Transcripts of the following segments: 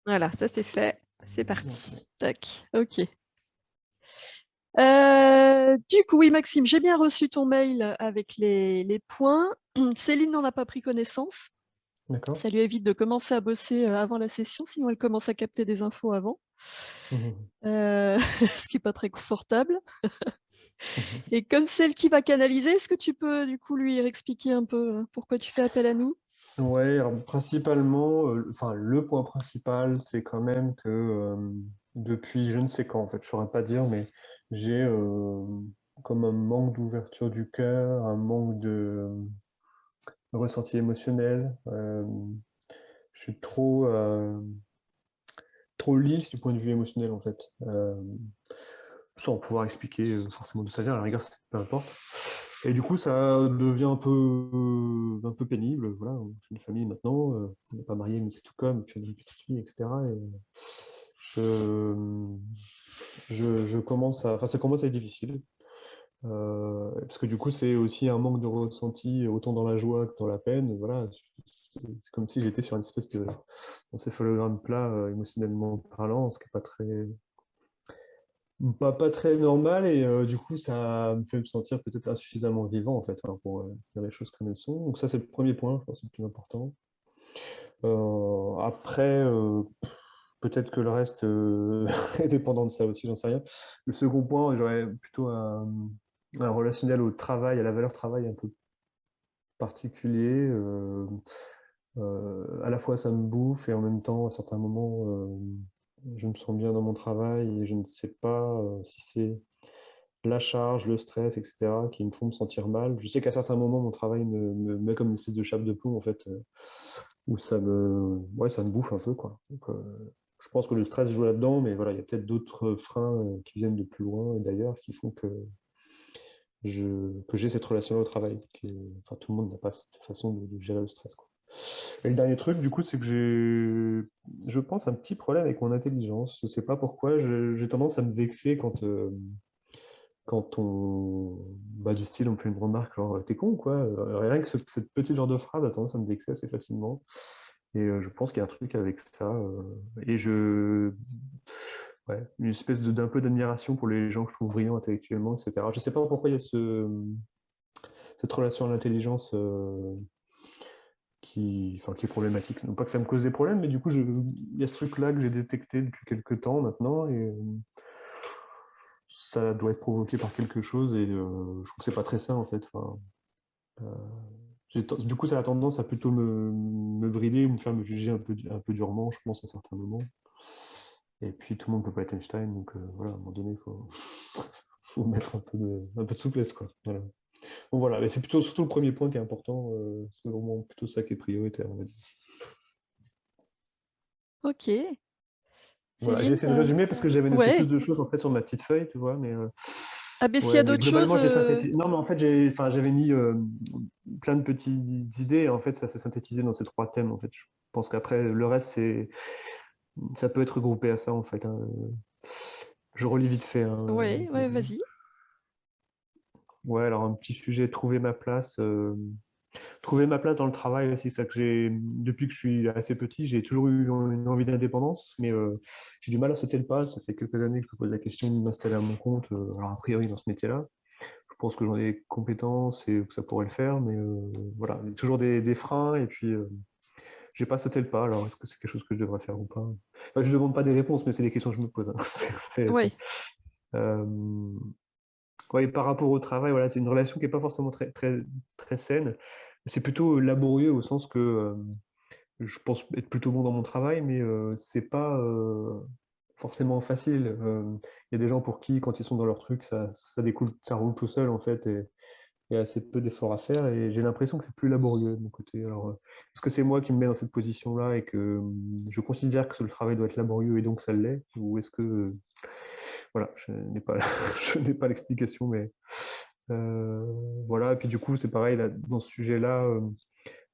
Voilà, ça c'est fait. C'est parti. Ok. Tac. OK. Du coup, oui, Maxime, j'ai bien reçu ton mail avec les points. Céline n'en a pas pris connaissance. D'accord. Ça lui évite de commencer à bosser avant la session, sinon elle commence à capter des infos avant, Mhm. ce qui n'est pas très confortable. Et comme c'est elle qui va canaliser, est-ce que tu peux du coup lui expliquer un peu pourquoi tu fais appel à nous? Ouais, alors principalement, enfin le point principal, c'est quand même que depuis je ne sais quand, en fait, je saurais pas dire, mais j'ai comme un manque d'ouverture du cœur, un manque de ressenti émotionnel. Je suis trop lisse du point de vue émotionnel, en fait. Sans pouvoir expliquer forcément d'où ça vient, à la rigueur, peu importe. Et du coup, ça devient un peu pénible. Voilà, j'ai une famille maintenant, on n'est pas marié, mais c'est tout comme, et puis on a une petite fille, etc. Et je, je commence à, enfin, ça commence à être difficile. Parce que du coup, c'est aussi un manque de ressenti, autant dans la joie que dans la peine. Voilà, c'est comme si j'étais sur une espèce de encéphalogramme plat, émotionnellement parlant, ce qui n'est pas très normal et du coup ça me fait me sentir peut-être insuffisamment vivant en fait, hein, pour dire les choses comme elles sont. Donc ça c'est le premier point, je pense que c'est le plus important. Après, peut-être que le reste est dépendant de ça aussi, j'en sais rien. Le second point, j'aurais plutôt un relationnel au travail, à la valeur travail un peu particulier. À la fois ça me bouffe et en même temps à certains moments je me sens bien dans mon travail et je ne sais pas si c'est la charge, le stress, etc., qui me font me sentir mal. Je sais qu'à certains moments, mon travail me met comme une espèce de chape de plomb, en fait, où ouais, ça me bouffe un peu, quoi. Donc, je pense que le stress joue là-dedans, mais voilà, il y a peut-être d'autres freins qui viennent de plus loin et d'ailleurs qui font que que j'ai cette relation au travail. Enfin, tout le monde n'a pas cette façon de gérer le stress, quoi. Et le dernier truc, du coup, c'est que je pense, un petit problème avec mon intelligence. Je sais pas pourquoi, j'ai tendance à me vexer quand du style, on me fait une remarque, genre, t'es con, quoi. Rien que cette petite genre de phrase a tendance à me vexer assez facilement. Et je pense qu'il y a un truc avec ça. Et ouais, une espèce d'un peu d'admiration pour les gens que je trouve brillants intellectuellement, etc. Je sais pas pourquoi il y a cette relation à l'intelligence enfin, qui est problématique. Non pas que ça me cause des problèmes, mais du coup, il y a ce truc-là que j'ai détecté depuis quelques temps maintenant. Et ça doit être provoqué par quelque chose. Et je trouve que c'est pas très sain, en fait. Enfin, du coup, ça a tendance à plutôt me brider ou me faire me juger un peu durement, je pense, à certains moments. Et puis, tout le monde peut pas être Einstein, donc voilà, à un moment donné, faut mettre un peu de souplesse, quoi. Voilà. Bon, voilà, mais c'est plutôt surtout le premier point qui est important, c'est vraiment plutôt ça qui est prioritaire, on va dire. OK. Voilà, j'ai Céline, essayé de résumer parce que j'avais noté plus ouais. de choses en fait sur ma petite feuille, tu vois, mais Ah ben s'il y ouais, a mais d'autres choses, globalement j'ai synthétisé. Non, mais en fait enfin, j'avais mis plein de petites idées et en fait ça s'est synthétisé dans ces trois thèmes en fait. Je pense qu'après le reste ça peut être regroupé à ça en fait, hein. Je relis vite fait, hein. ouais, ouais, vas-y. Ouais, alors un petit sujet, trouver ma place. Trouver ma place dans le travail aussi, c'est ça que depuis que je suis assez petit, j'ai toujours eu une envie d'indépendance, mais j'ai du mal à sauter le pas. Ça fait quelques années que je me pose la question de m'installer à mon compte. Alors a priori dans ce métier-là, je pense que j'en ai les compétences et que ça pourrait le faire, mais voilà, il y a toujours des freins et puis j'ai pas sauté le pas. Alors est-ce que c'est quelque chose que je devrais faire ou pas? Enfin, je demande pas des réponses, mais c'est des questions que je me pose, hein. Ouais. Euh, ouais, et par rapport au travail, voilà, c'est une relation qui est pas forcément très saine. C'est plutôt laborieux au sens que je pense être plutôt bon dans mon travail, mais c'est pas forcément facile. Il y a des gens pour qui, quand ils sont dans leur truc, ça découle, ça roule tout seul en fait, et il y a assez peu d'efforts à faire. Et j'ai l'impression que c'est plus laborieux de mon côté. Alors, est-ce que c'est moi qui me mets dans cette position-là et que je considère que le travail doit être laborieux et donc ça l'est, ou est-ce que voilà, je n'ai pas, je n'ai pas l'explication, mais voilà. Et puis du coup, c'est pareil là, dans ce sujet-là.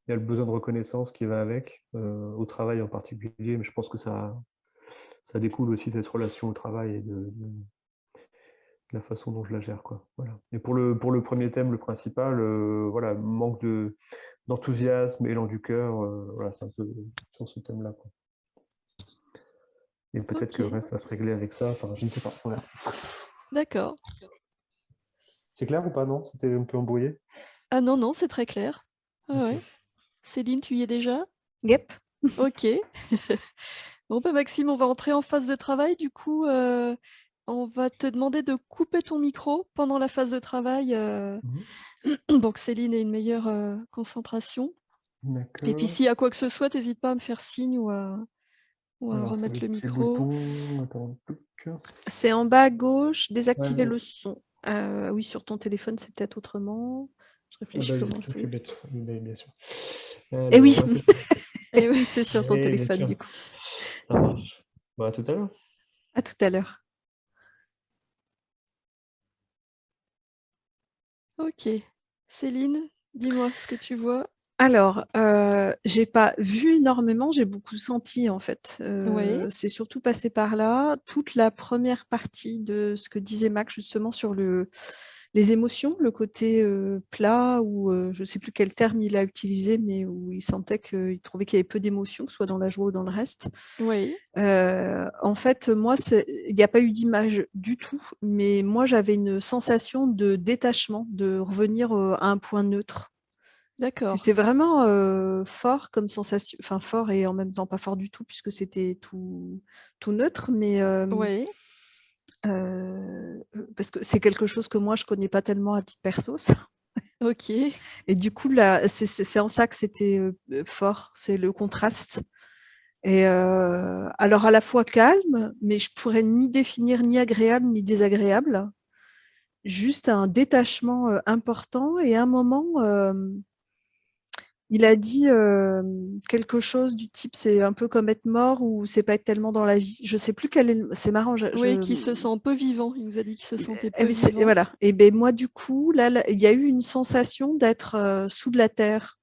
Il y a le besoin de reconnaissance qui va avec, au travail en particulier, mais je pense que ça découle aussi de cette relation au travail et de la façon dont je la gère, quoi. Voilà. Et pour le premier thème, le principal, voilà, manque d'enthousiasme, élan du cœur, voilà, c'est un peu sur ce thème-là, quoi. Et peut-être que le OK, reste va se régler avec ça. Enfin, je ne sais pas. Voilà. d'accord. C'est clair ou pas, non? C'était un peu embrouillé? Ah non, non, c'est très clair. Ouais, OK. ouais. Céline, tu y es déjà? Yep. OK. Bon, bah, Maxime, on va entrer en phase de travail. Du coup, on va te demander de couper ton micro pendant la phase de travail, Mmh. pour que Céline ait une meilleure, concentration. Et puis D'accord. s'il y a quoi que ce soit, tu pas à me faire signe ou à Alors, remettre le ces micro. boutons, attends, touc. C'est en bas à gauche, désactiver Ouais. le son. Oui, sur ton téléphone, c'est peut-être autrement. Je Ah réfléchis bah, comment c'est c'est. bête. Oui, bien sûr. Eh oui, Alors, ouais, c'est ça. Et ouais. oui, c'est sur ton Oui, bien téléphone, sûr. du coup. Ça marche. Bah, à tout à l'heure. À tout à l'heure. OK. Céline, dis-moi ce que tu vois? Alors, j'ai pas vu énormément, j'ai beaucoup senti en fait. Ouais, C'est surtout passé par là. Toute la première partie de ce que disait Mac justement sur les émotions, le côté, plat ou, je sais plus quel terme il a utilisé, mais où il sentait qu'il trouvait qu'il y avait peu d'émotions, que ce soit dans la joie ou dans le reste. oui, En fait, moi, il n'y a pas eu d'image du tout, mais moi j'avais une sensation de détachement, de revenir, à un point neutre. d'accord. C'était vraiment, fort comme sensation, enfin fort et en même temps pas fort du tout puisque c'était tout neutre, mais Ouais, parce que c'est quelque chose que moi je connais pas tellement à titre perso ça. OK. Et du coup là, c'est en ça que c'était, fort, c'est le contraste et alors à la fois calme, mais je pourrais ni définir ni agréable ni désagréable. Juste un détachement, important et à un moment, il a dit, quelque chose du type: «C'est un peu comme être mort» ou «C'est pas être tellement dans la vie». Je sais plus quel est le c'est marrant, Oui, qui se sent peu vivant. Il nous a dit qu'il se sentait et peu oui, et vivant. voilà et ben moi du coup, là, il y a eu une sensation d'être, sous de la terre,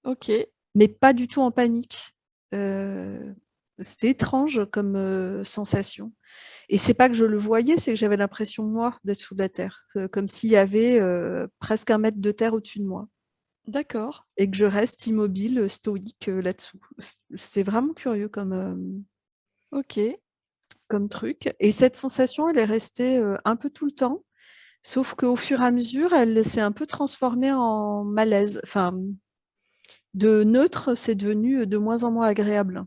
OK, mais pas du tout en panique. Heu, C'était étrange comme, sensation et c'est pas que je le voyais, c'est que j'avais l'impression moi d'être sous de la terre, comme s'il y avait, presque 1 mètre de terre au-dessus de moi. d'accord. Et que je reste immobile, stoïque, là-dessous. C'est vraiment curieux comme, OK, comme truc et cette sensation, elle est restée, un peu tout le temps, sauf qu'au fur et à mesure, elle s'est un peu transformée en malaise. Enfin, de neutre, c'est devenu, de moins en moins agréable.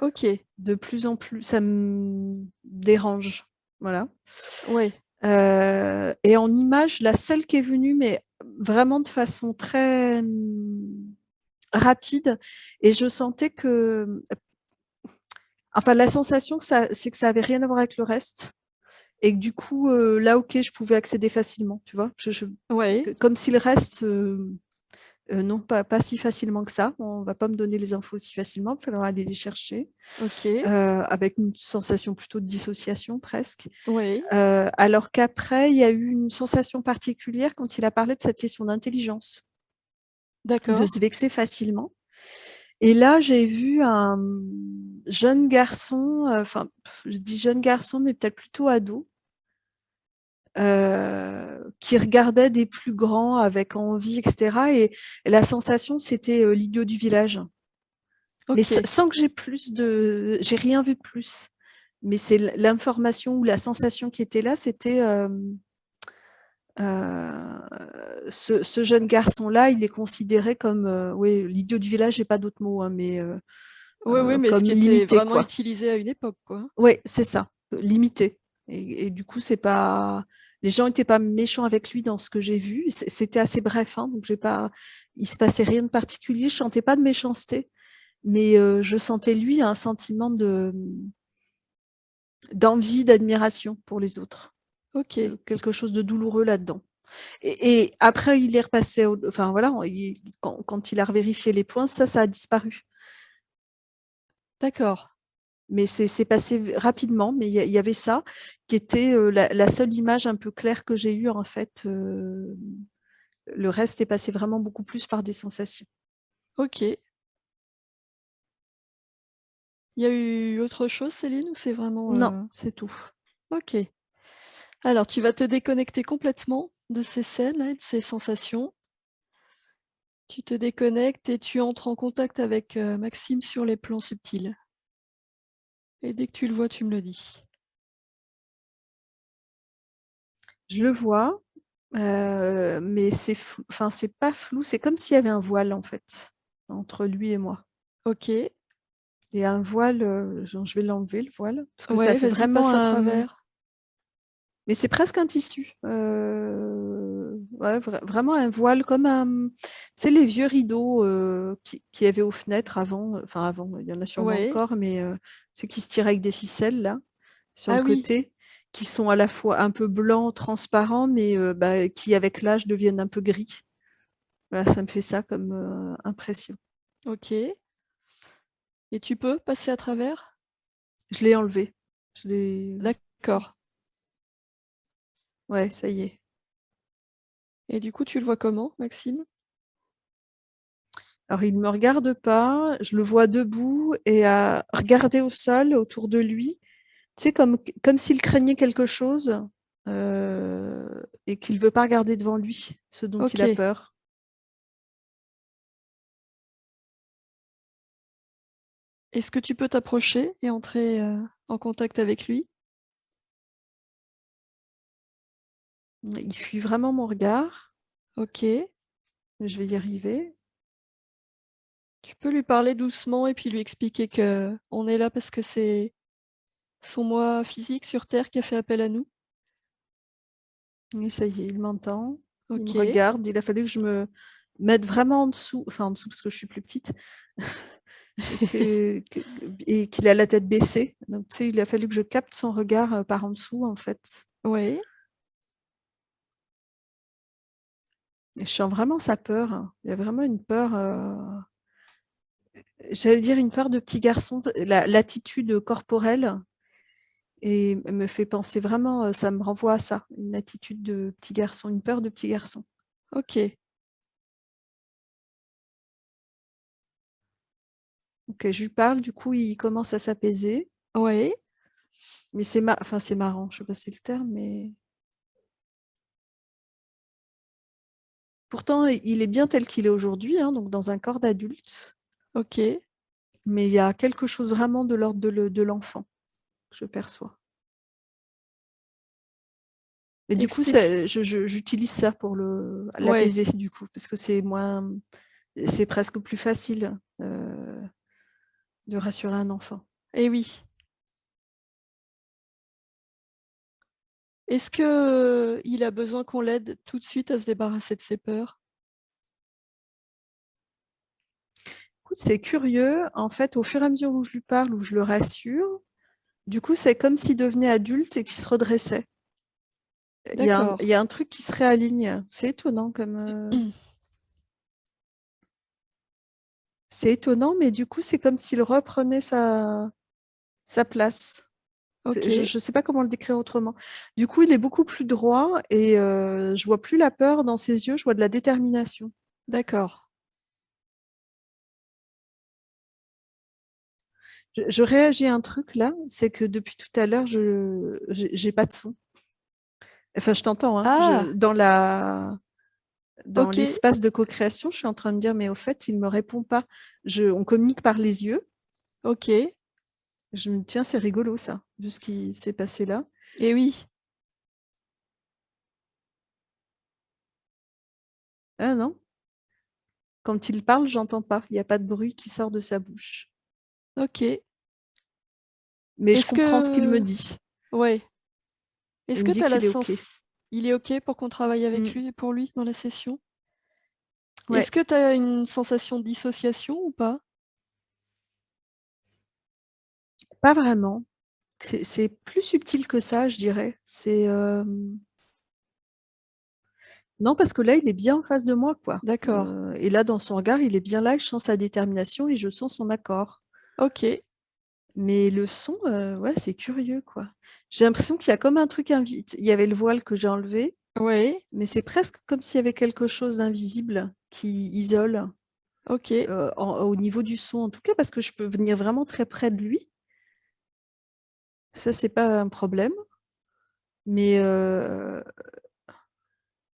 OK. De plus en plus ça me dérange, voilà. Ouais, Et en image, la seule qui est venue, mais vraiment de façon très, rapide et je sentais que enfin, la sensation que ça c'est que ça avait rien à voir avec le reste et que du coup, là, OK, je pouvais accéder facilement, tu vois? ouais, Comme si le reste, non, pas si facilement que ça. On va pas me donner les infos si facilement, il va falloir aller les chercher, OK, avec une sensation plutôt de dissociation presque. ouais, Alors qu'après, il y a eu une sensation particulière quand il a parlé de cette question d'intelligence, de d'accord. se vexer facilement et là, j'ai vu un, jeune garçon, enfin, je dis jeune garçon, mais peut-être plutôt ado, qui regardait des plus grands avec envie et cetera et la sensation, c'était, l'idiot du village. Mais OK, sans que j'ai rien vu de plus. Mais c'est l'information ou la sensation qui était là, c'était, ce jeune garçon-là, il est considéré comme, oui, l'idiot du village, j'ai pas d'autre mot, hein, mais oui, oui, mais ce comme qui était limité, vraiment quoi. utilisé à une époque, quoi. Ouais, c'est ça, limité et du coup, c'est pas les gens étaient pas méchants avec lui dans ce que j'ai vu. C'était assez bref, hein, donc j'ai pas il se passait rien de particulier, je sentais pas de méchanceté, mais je sentais lui un sentiment de d'envie, d'admiration pour les autres, OK, quelque chose de douloureux là-dedans et après il est repassé au enfin voilà, quand il a revérifié les points, ça a disparu. d'accord. Mais c'est passé rapidement, mais il y avait ça qui était, la seule image un peu claire que j'ai eue en fait, le reste est passé vraiment beaucoup plus par des sensations. OK. Il y a eu autre chose, Céline, ou c'est vraiment, Non, c'est tout. OK. Alors tu vas te déconnecter complètement de ces scènes-là et de ces sensations. Tu te déconnectes et tu entres en contact avec, Maxime sur les plans subtils. Et dès que tu le vois, tu me le dis. Je le vois, mais c'est flou. Enfin, c'est pas flou, c'est comme s'il y avait un voile en fait entre lui et moi. OK. Il y a un voile, je vais l'enlever le voile, parce que ça Ouais, fait vas-y, vraiment passe à un. travers. Mais c'est presque un tissu. Ouais, vraiment un voile comme un. C'est les vieux rideaux qui y avait aux fenêtres avant. Enfin, avant, il y en a sûrement Ouais. encore, mais c'est qui se tiraient avec des ficelles là, sur Ah le oui, côté, qui sont à la fois un peu blancs, transparents, mais qui avec l'âge deviennent un peu gris. Voilà, ça me fait ça comme impression. OK. Et tu peux passer à travers? Je l'ai enlevé. Je l'ai. D'accord. Ouais, ça y est. Et du coup, tu le vois comment, Maxime? Alors, il ne me regarde pas, je le vois debout et à regarder au sol autour de lui, tu sais, comme s'il craignait quelque chose et qu'il ne veut pas regarder devant lui, ce dont il a OK. peur. Est-ce que tu peux t'approcher et entrer, en contact avec lui? Il fuit vraiment mon regard, OK. mais je vais y arriver. Tu peux lui parler doucement et puis lui expliquer qu'on est là parce que c'est son moi physique sur terre qui a fait appel à nous? Et ça y est, il m'entend, il me OK. regarde. Il a fallu que je me mette vraiment en dessous, enfin en dessous parce que je suis plus petite, et qu'il a la tête baissée. Donc, tu sais, il a fallu que je capte son regard par en dessous, en fait. Ouais. Et je sens vraiment sa peur. Il y a vraiment une peur, j'allais dire une peur de petit garçon. L'attitude corporelle et me fait penser vraiment, ça me renvoie à ça, une attitude de petit garçon, une peur de petit garçon. OK. Donc, je lui parle, du coup, il commence à s'apaiser. Ouais. Mais enfin, c'est marrant, je ne sais pas si c'est le terme, mais pourtant, il est bien tel qu'il est aujourd'hui, hein, donc dans un corps d'adulte. OK. Mais il y a quelque chose vraiment de l'ordre de l'enfant, je perçois. Et du coup, Explique. j'utilise ça pour Ouais. l'apaiser, du coup, parce que c'est presque plus facile de rassurer un enfant. Eh oui. Est-ce que, il a besoin qu'on l'aide tout de suite à se débarrasser de ses peurs? Écoute, c'est curieux, en fait, au fur et à mesure où je lui parle, où je le rassure, du coup, c'est comme s'il devenait adulte et qu'il se redressait. Il y D'accord. a un truc qui se réaligne. C'est étonnant comme. C'est étonnant, mais du coup, c'est comme s'il reprenait sa place. Je OK. ne sais pas comment le décrire autrement. Du coup, il est beaucoup plus droit et je vois plus la peur dans ses yeux, je vois de la détermination. D'accord. Je réagis à un truc là, c'est que depuis tout à l'heure, je j'ai pas de son. Enfin, je t'entends, hein. Ah! Dans OK. l'espace de co-création, je suis en train de me dire, mais au fait, il me répond pas. On communique par les yeux. OK. Je me dis, tiens, c'est rigolo ça, vu ce qui s'est passé là. Eh oui. Ah non, quand il parle, j'entends pas. Il n'y a pas de bruit qui sort de sa bouche. OK. Mais je Est-ce comprends ce qu'il me que dit. ouais. Est-ce Il que me tu dit as la qu'il est sens OK. il est OK pour qu'on travaille avec Mm. lui et pour lui dans la session? Ouais, Est-ce que tu as une sensation de dissociation ou pas? pas vraiment. C'est plus subtil que ça, je dirais. Non, parce que là, il est bien en face de moi, quoi. D'accord. Et là, dans son regard, il est bien là, je sens sa détermination et je sens son accord. OK. Mais le son, ouais, c'est curieux, quoi. J'ai l'impression qu'il y a comme un truc invisible. Il y avait le voile que j'ai enlevé, Ouais. mais c'est presque comme s'il y avait quelque chose d'invisible qui isole OK. au niveau du son, en tout cas, parce que je peux venir vraiment très près de lui. Ça, c'est pas un problème. Mais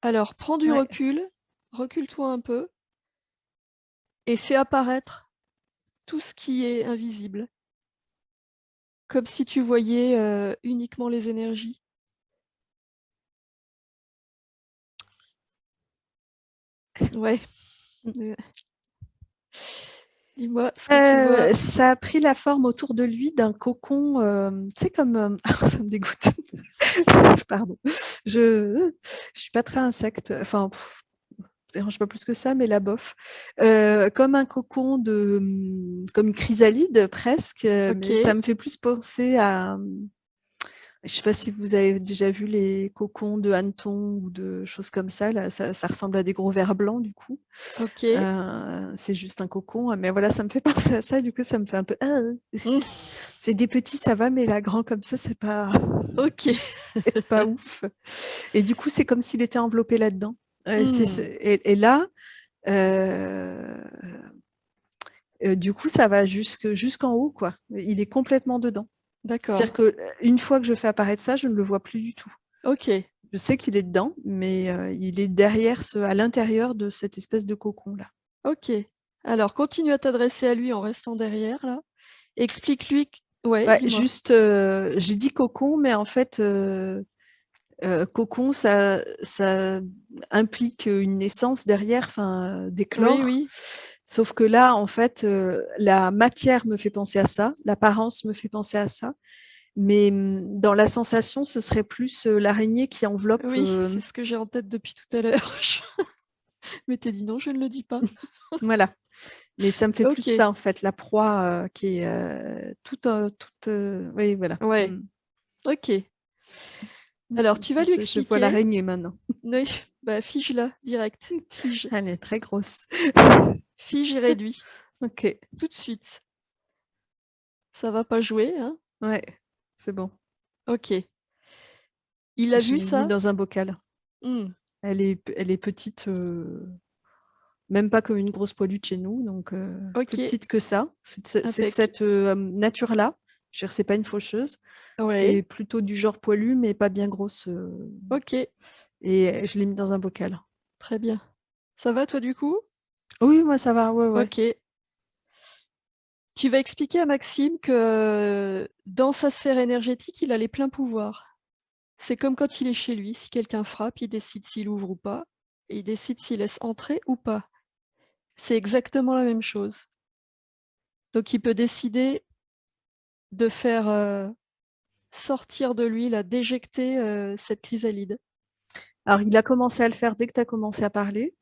Alors prends du ouais, recul, recule-toi un peu et fais apparaître tout ce qui est invisible. comme si tu voyais uniquement les énergies. Ouais. Dis-moi ce que tu vois. Ça a pris la forme autour de lui d'un cocon, tu sais comme, ça me dégoûte. Pardon. Je suis pas très insecte, enfin, dérange pas plus que ça, mais la bof. Comme un cocon comme une chrysalide presque, mais ça Ok. me fait plus penser à, je sais pas si vous avez déjà vu les cocons de hanneton ou de choses comme ça. Là, ça ressemble à des gros vers blancs du coup. Ok. C'est juste un cocon, mais voilà, ça me fait penser à ça. Du coup, ça me fait un peu. Mm. C'est des petits, ça va, mais là, grand comme ça, c'est pas, Ok. c'est pas ouf. Et du coup, c'est comme s'il était enveloppé là-dedans. Mm. Et là, euh, du coup, ça va jusqu'en haut, quoi. Il est complètement dedans. C'est-à-dire D'accord. que une fois que je fais apparaître ça, je ne le vois plus du tout. Ok. Je sais qu'il est dedans, mais il est derrière, à l'intérieur de cette espèce de cocon-là. Ok. Alors, continue à t'adresser à lui en restant derrière, là. Explique-lui. Ouais, Ouais, dis-moi. juste, j'ai dit cocon, mais en fait, cocon, ça implique une naissance derrière, enfin, Oui, d'éclore. oui. Sauf que là, en fait, la matière me fait penser à ça, l'apparence me fait penser à ça, mais dans la sensation, ce serait plus l'araignée qui enveloppe. Oui, c'est ce que j'ai en tête depuis tout à l'heure. Mais t'es dit non, je ne le dis pas. Voilà. Mais ça me fait plus Ok. ça, en fait, la proie qui est toute. Oui, voilà. Ouais. Ok. Mm. Alors, tu vas lui Je vois expliquer. l'araignée maintenant. Oui, bah, fige-la direct. Fige. Elle est très grosse. Fige et réduit. Ok. Tout de suite. Ça va pas jouer, hein? Ouais, c'est bon. Ok. Il a Je vu l'ai mis ça? dans un bocal. Hmm. Elle est petite, même pas comme une grosse poilue de chez nous, donc plus Ok. petite que ça. C'est de Impec. cette nature-là. Je veux dire, c'est pas une faucheuse. C'est Ouais. plutôt du genre poilu, mais pas bien grosse. Ok. Et je l'ai mis dans un bocal. Très bien. Ça va, toi, du coup? Oui, moi ça va, ouais, ouais. Ok. Tu vas expliquer à Maxime que dans sa sphère énergétique, il a les pleins pouvoirs. C'est comme quand il est chez lui. Si quelqu'un frappe, il décide s'il ouvre ou pas. Et il décide s'il laisse entrer ou pas. C'est exactement la même chose. Donc il peut décider de faire sortir de lui, d'éjecter cette chrysalide. Alors, il a commencé à le faire dès que tu as commencé à parler,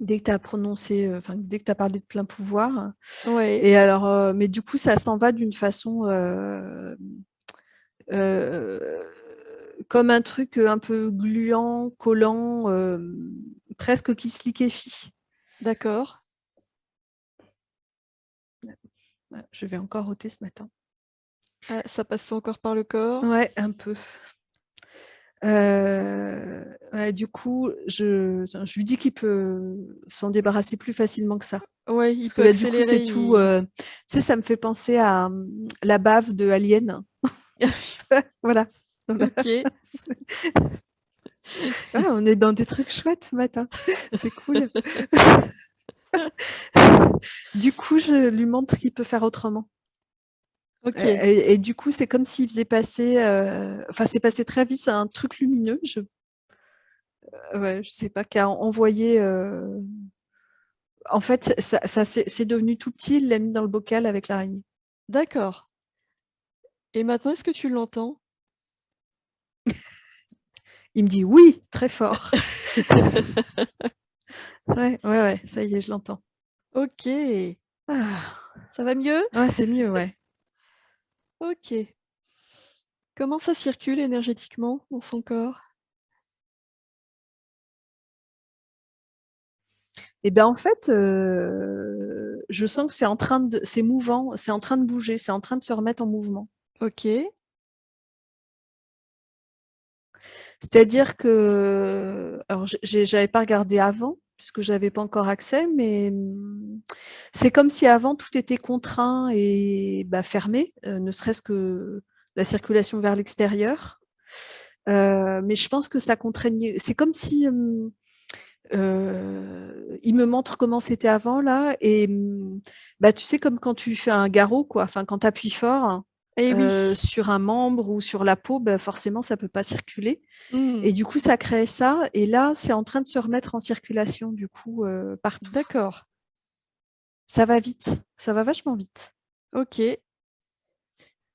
dès que tu as prononcé, enfin, dès que tu as parlé de plein pouvoir. Ouais, Et alors, mais du coup, ça s'en va d'une façon euh, comme un truc un peu gluant, collant, presque qui se liquéfie. d'accord. Je vais encore ôter ce matin. Ah, ça passe encore par le corps. Ouais, un peu. Ouais, du coup, je lui dis qu'il peut s'en débarrasser plus facilement que ça. Ouais, il Parce que peut là, du coup, c'est accélérer. tout. Tu sais, ça me fait penser à la bave de Alien. Voilà. Ok. Ah, on est dans des trucs chouettes ce matin. C'est cool. Du coup, je lui montre qu'il peut faire autrement. Ok. Et du coup, c'est comme s'il faisait passer, enfin, c'est passé très vite, c'est un truc lumineux. Ouais, je sais pas, qui a envoyé. En fait, c'est devenu tout petit. Il l'a mis dans le bocal avec l'araignée. D'accord. Et maintenant, est-ce que tu l'entends? Il me dit oui, très fort. Ouais, ouais, ouais, ça y est, je l'entends. Ok. Ah, Ça va mieux? ouais, c'est mieux, ouais. Ok. Comment ça circule énergétiquement dans son corps? Et bien en fait, je sens que c'est mouvant, c'est en train de bouger, c'est en train de se remettre en mouvement. Ok. C'est-à-dire que, alors j'avais pas regardé avant puisque j'avais pas encore accès, mais c'est comme si avant tout était contraint et bah, fermé, ne serait-ce que la circulation vers l'extérieur. Mais je pense que ça contraignait. C'est comme si il me montre comment c'était avant là, et bah tu sais comme quand tu fais un garrot quoi, enfin quand tu appuies fort, hein, Eh oui. sur un membre ou sur la peau, ben forcément, ça peut pas circuler. Mmh. Et du coup, ça crée ça. Et là, c'est en train de se remettre en circulation, du coup, partout. D'accord. Ça va vite. Ça va vachement vite. OK. Et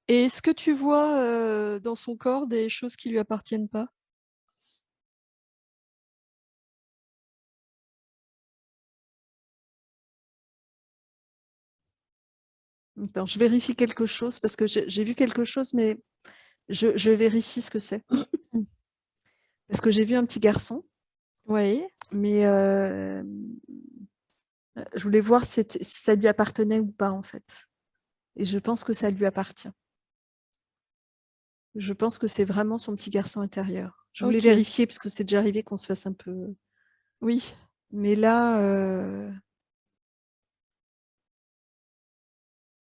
est-ce que tu vois, dans son corps des choses qui lui appartiennent pas? Attends, je vérifie quelque chose parce que j'ai vu quelque chose, mais je vérifie ce que c'est. Parce que j'ai vu un petit garçon, Oui. mais je voulais voir si ça lui appartenait ou pas, en fait. Et je pense que ça lui appartient. Je pense que c'est vraiment son petit garçon intérieur. Je voulais OK. vérifier parce que c'est déjà arrivé qu'on se fasse un peu. Oui. Mais là,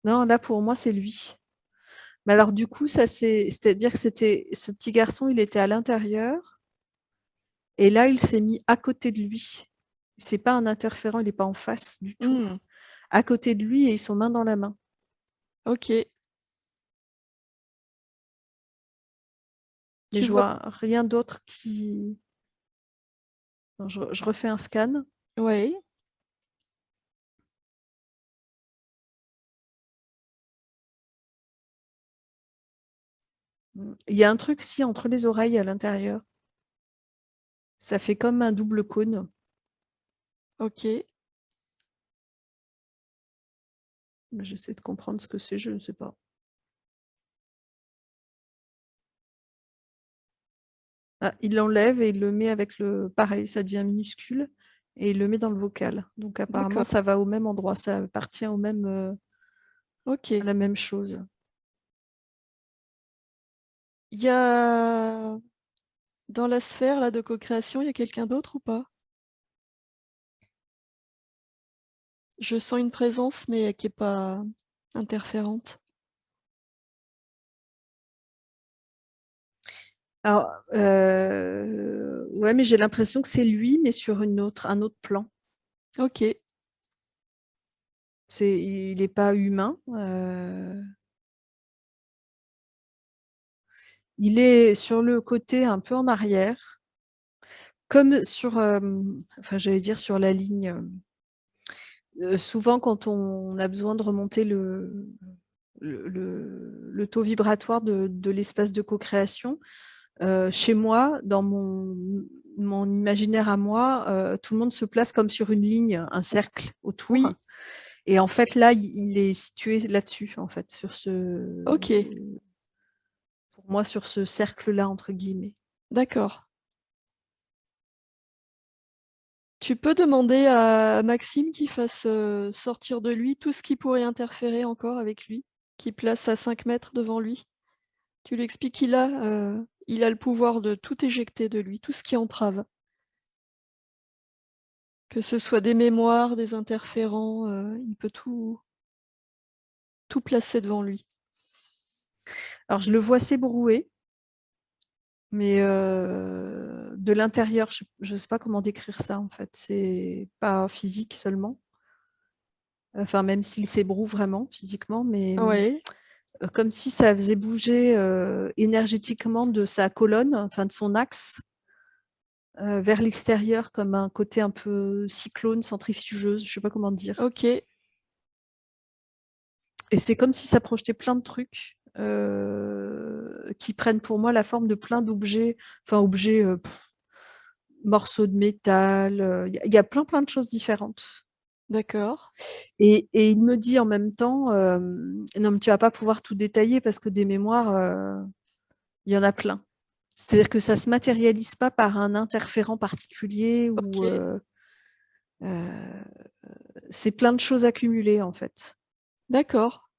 non, là pour moi c'est lui. Mais alors du coup, c'est-à-dire que c'était ce petit garçon, il était à l'intérieur et là il s'est mis à côté de lui. C'est pas un interférent, il n'est pas en face du tout. Mmh. À côté de lui et ils sont main dans la main. OK. Mais Tu je vois vois rien d'autre qui. Non, je refais un scan. ouais. Il y a un truc si entre les oreilles à l'intérieur. Ça fait comme un double cône. OK. Mais j'essaie de comprendre ce que c'est, je ne sais pas. Ah, il l'enlève et il le met avec le. Pareil, ça devient minuscule et il le met dans le vocal. Donc apparemment, D'accord. ça va au même endroit, ça appartient à OK. la même chose. Il y a dans la sphère là de co-création, il y a quelqu'un d'autre ou pas? Je sens une présence, mais qui est pas interférente. Alors, ouais, mais j'ai l'impression que c'est lui, mais sur un autre plan. OK. Il n'est pas humain. Il est sur le côté un peu en arrière, comme sur, enfin, j'allais dire sur la ligne. Souvent, quand on a besoin de remonter le taux vibratoire de l'espace de co-création, chez moi, dans mon imaginaire à moi, tout le monde se place comme sur une ligne, un cercle autour. Oui. Et en fait, là, il est situé là-dessus, en fait, OK. pour moi, sur ce cercle-là, entre guillemets. D'accord. Tu peux demander à Maxime qu'il fasse, sortir de lui tout ce qui pourrait interférer encore avec lui, qu'il place à 5 mètres devant lui. Tu lui expliques qu'il a le pouvoir de tout éjecter de lui, tout ce qui entrave. Que ce soit des mémoires, des interférents, il peut tout placer devant lui. Alors, je le vois s'ébrouer, mais de l'intérieur, je ne sais pas comment décrire ça, en fait. C'est pas physique seulement. Enfin, même s'il s'ébroue vraiment physiquement, mais Ouais. comme si ça faisait bouger énergétiquement de sa colonne, enfin de son axe, vers l'extérieur, comme un côté un peu cyclone, centrifugeuse, je sais pas comment dire. OK. Et c'est comme si ça projetait plein de trucs qui prennent pour moi la forme de plein d'objets, enfin objets, morceaux de métal, il y a plein plein de choses différentes. D'accord. Et il me dit en même temps, non mais tu vas pas pouvoir tout détailler parce que des mémoires, il y en a plein. C'est-à-dire que ça se matérialise pas par un interférent particulier ou OK. c'est plein de choses accumulées en fait. D'accord.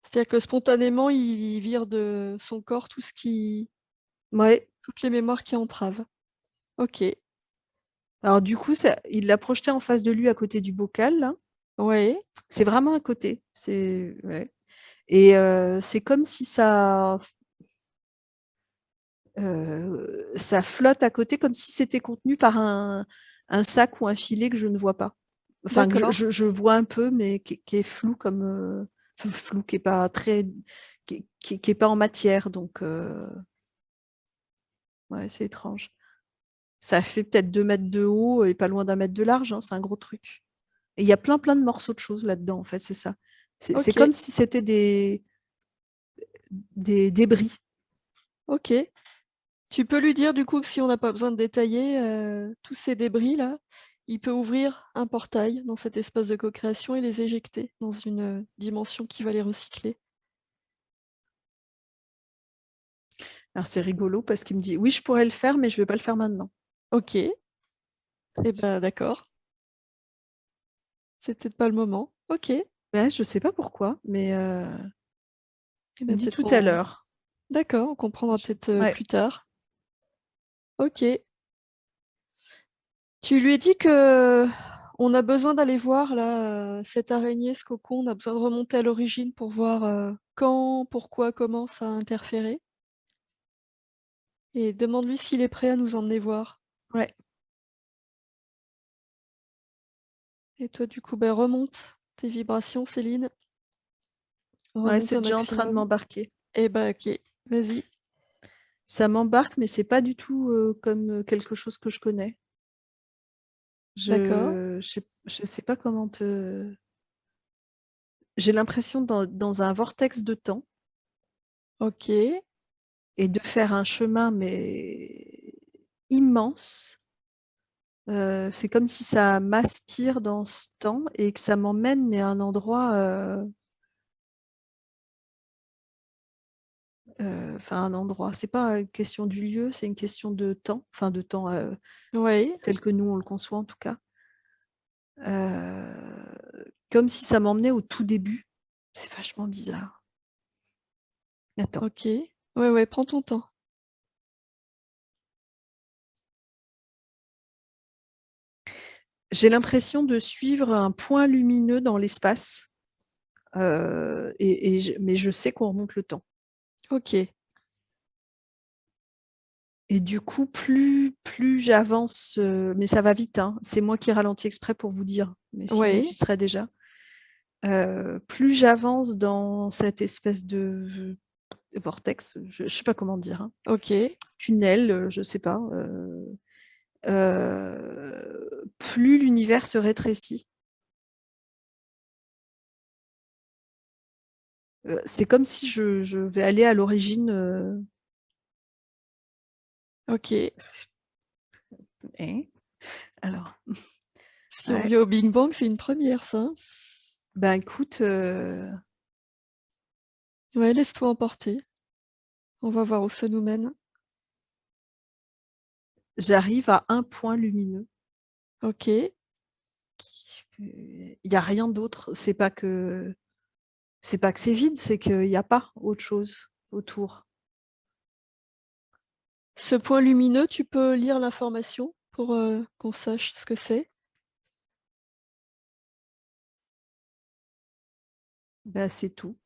C'est-à-dire que spontanément, il vire de son corps Ouais. toutes les mémoires qui entravent. OK. Alors du coup, il l'a projeté en face de lui à côté du bocal, là. Ouais. C'est vraiment à côté. Ouais. Et c'est comme si ça flotte à côté, comme si c'était contenu par un sac ou un filet que je ne vois pas. Enfin, que D'accord. je vois un peu, mais qui est flou comme. flou, qui est pas très, qui est pas en matière. Donc, ouais, c'est étrange. Ça fait peut-être 2 mètres de haut et pas loin d'1 mètre de large, hein, c'est un gros truc. Et il y a plein de morceaux de choses là-dedans, en fait, c'est ça. C'est Ok, comme si c'était des débris. ok. Tu peux lui dire du coup que si on n'a pas besoin de détailler tous ces débris-là, il peut ouvrir un portail dans cet espace de co-création et les éjecter dans une dimension qui va les recycler. Alors c'est rigolo parce qu'il me dit: «Oui, je pourrais le faire, mais je vais pas le faire maintenant». Ok, eh ben d'accord. C'est peut-être pas le moment. Ok, eh Ouais, je sais pas pourquoi, mais il me ben dit: peut-être «Tout à qu'on... l'heure». D'accord, on comprendra peut-être Ouais, plus tard. Ok. Tu lui dis que on a besoin d'aller voir là cette araignée, ce cocon, on a besoin de remonter à l'origine pour voir quand, pourquoi, comment ça a interféré. Et demande-lui s'il est prêt à nous emmener voir. ouais, Et toi, du coup, ben, remonte tes vibrations, Céline. ouais, Remonte c'est au déjà en train de maximum. m'embarquer. Et ben, ok, vas-y. Ça m'embarque, mais c'est pas du tout, comme, quelque chose que je connais. D'accord. Je sais pas comment te j'ai l'impression dans un vortex de temps Ok. et de faire un chemin, mais immense. C'est comme si ça m'aspire dans ce temps et que ça m'emmène, mais à un endroit, enfin un endroit. C'est pas une question du lieu, c'est une question de temps, enfin de temps, Oui. tel que nous on le conçoit en tout cas. Comme si ça m'emmenait au tout début. C'est vachement bizarre. Attends. Ok. Ouais, ouais, prends ton temps. J'ai l'impression de suivre un point lumineux dans l'espace, mais je sais qu'on remonte le temps. Ok. Et du coup, plus j'avance, mais ça va vite, hein, c'est moi qui ralentis exprès pour vous dire, mais sinon Ouais. j'y serais déjà. Plus j'avance dans cette espèce de vortex, je sais pas comment dire, hein, Ok. tunnel, je sais pas, plus l'univers se rétrécit. C'est comme si je vais aller à l'origine, Ok. hein? Alors, Si on ouais, revient au Big Bang, c'est une première, ça, hein. ben écoute, Ouais, laisse-toi emporter. On va voir où ça nous mène. j'arrive à un point lumineux. Ok. Il y a rien d'autre, c'est pas que c'est vide, c'est qu'il y a pas autre chose autour. Ce point lumineux, tu peux lire l'information pour qu'on sache ce que c'est. Ben, c'est tout.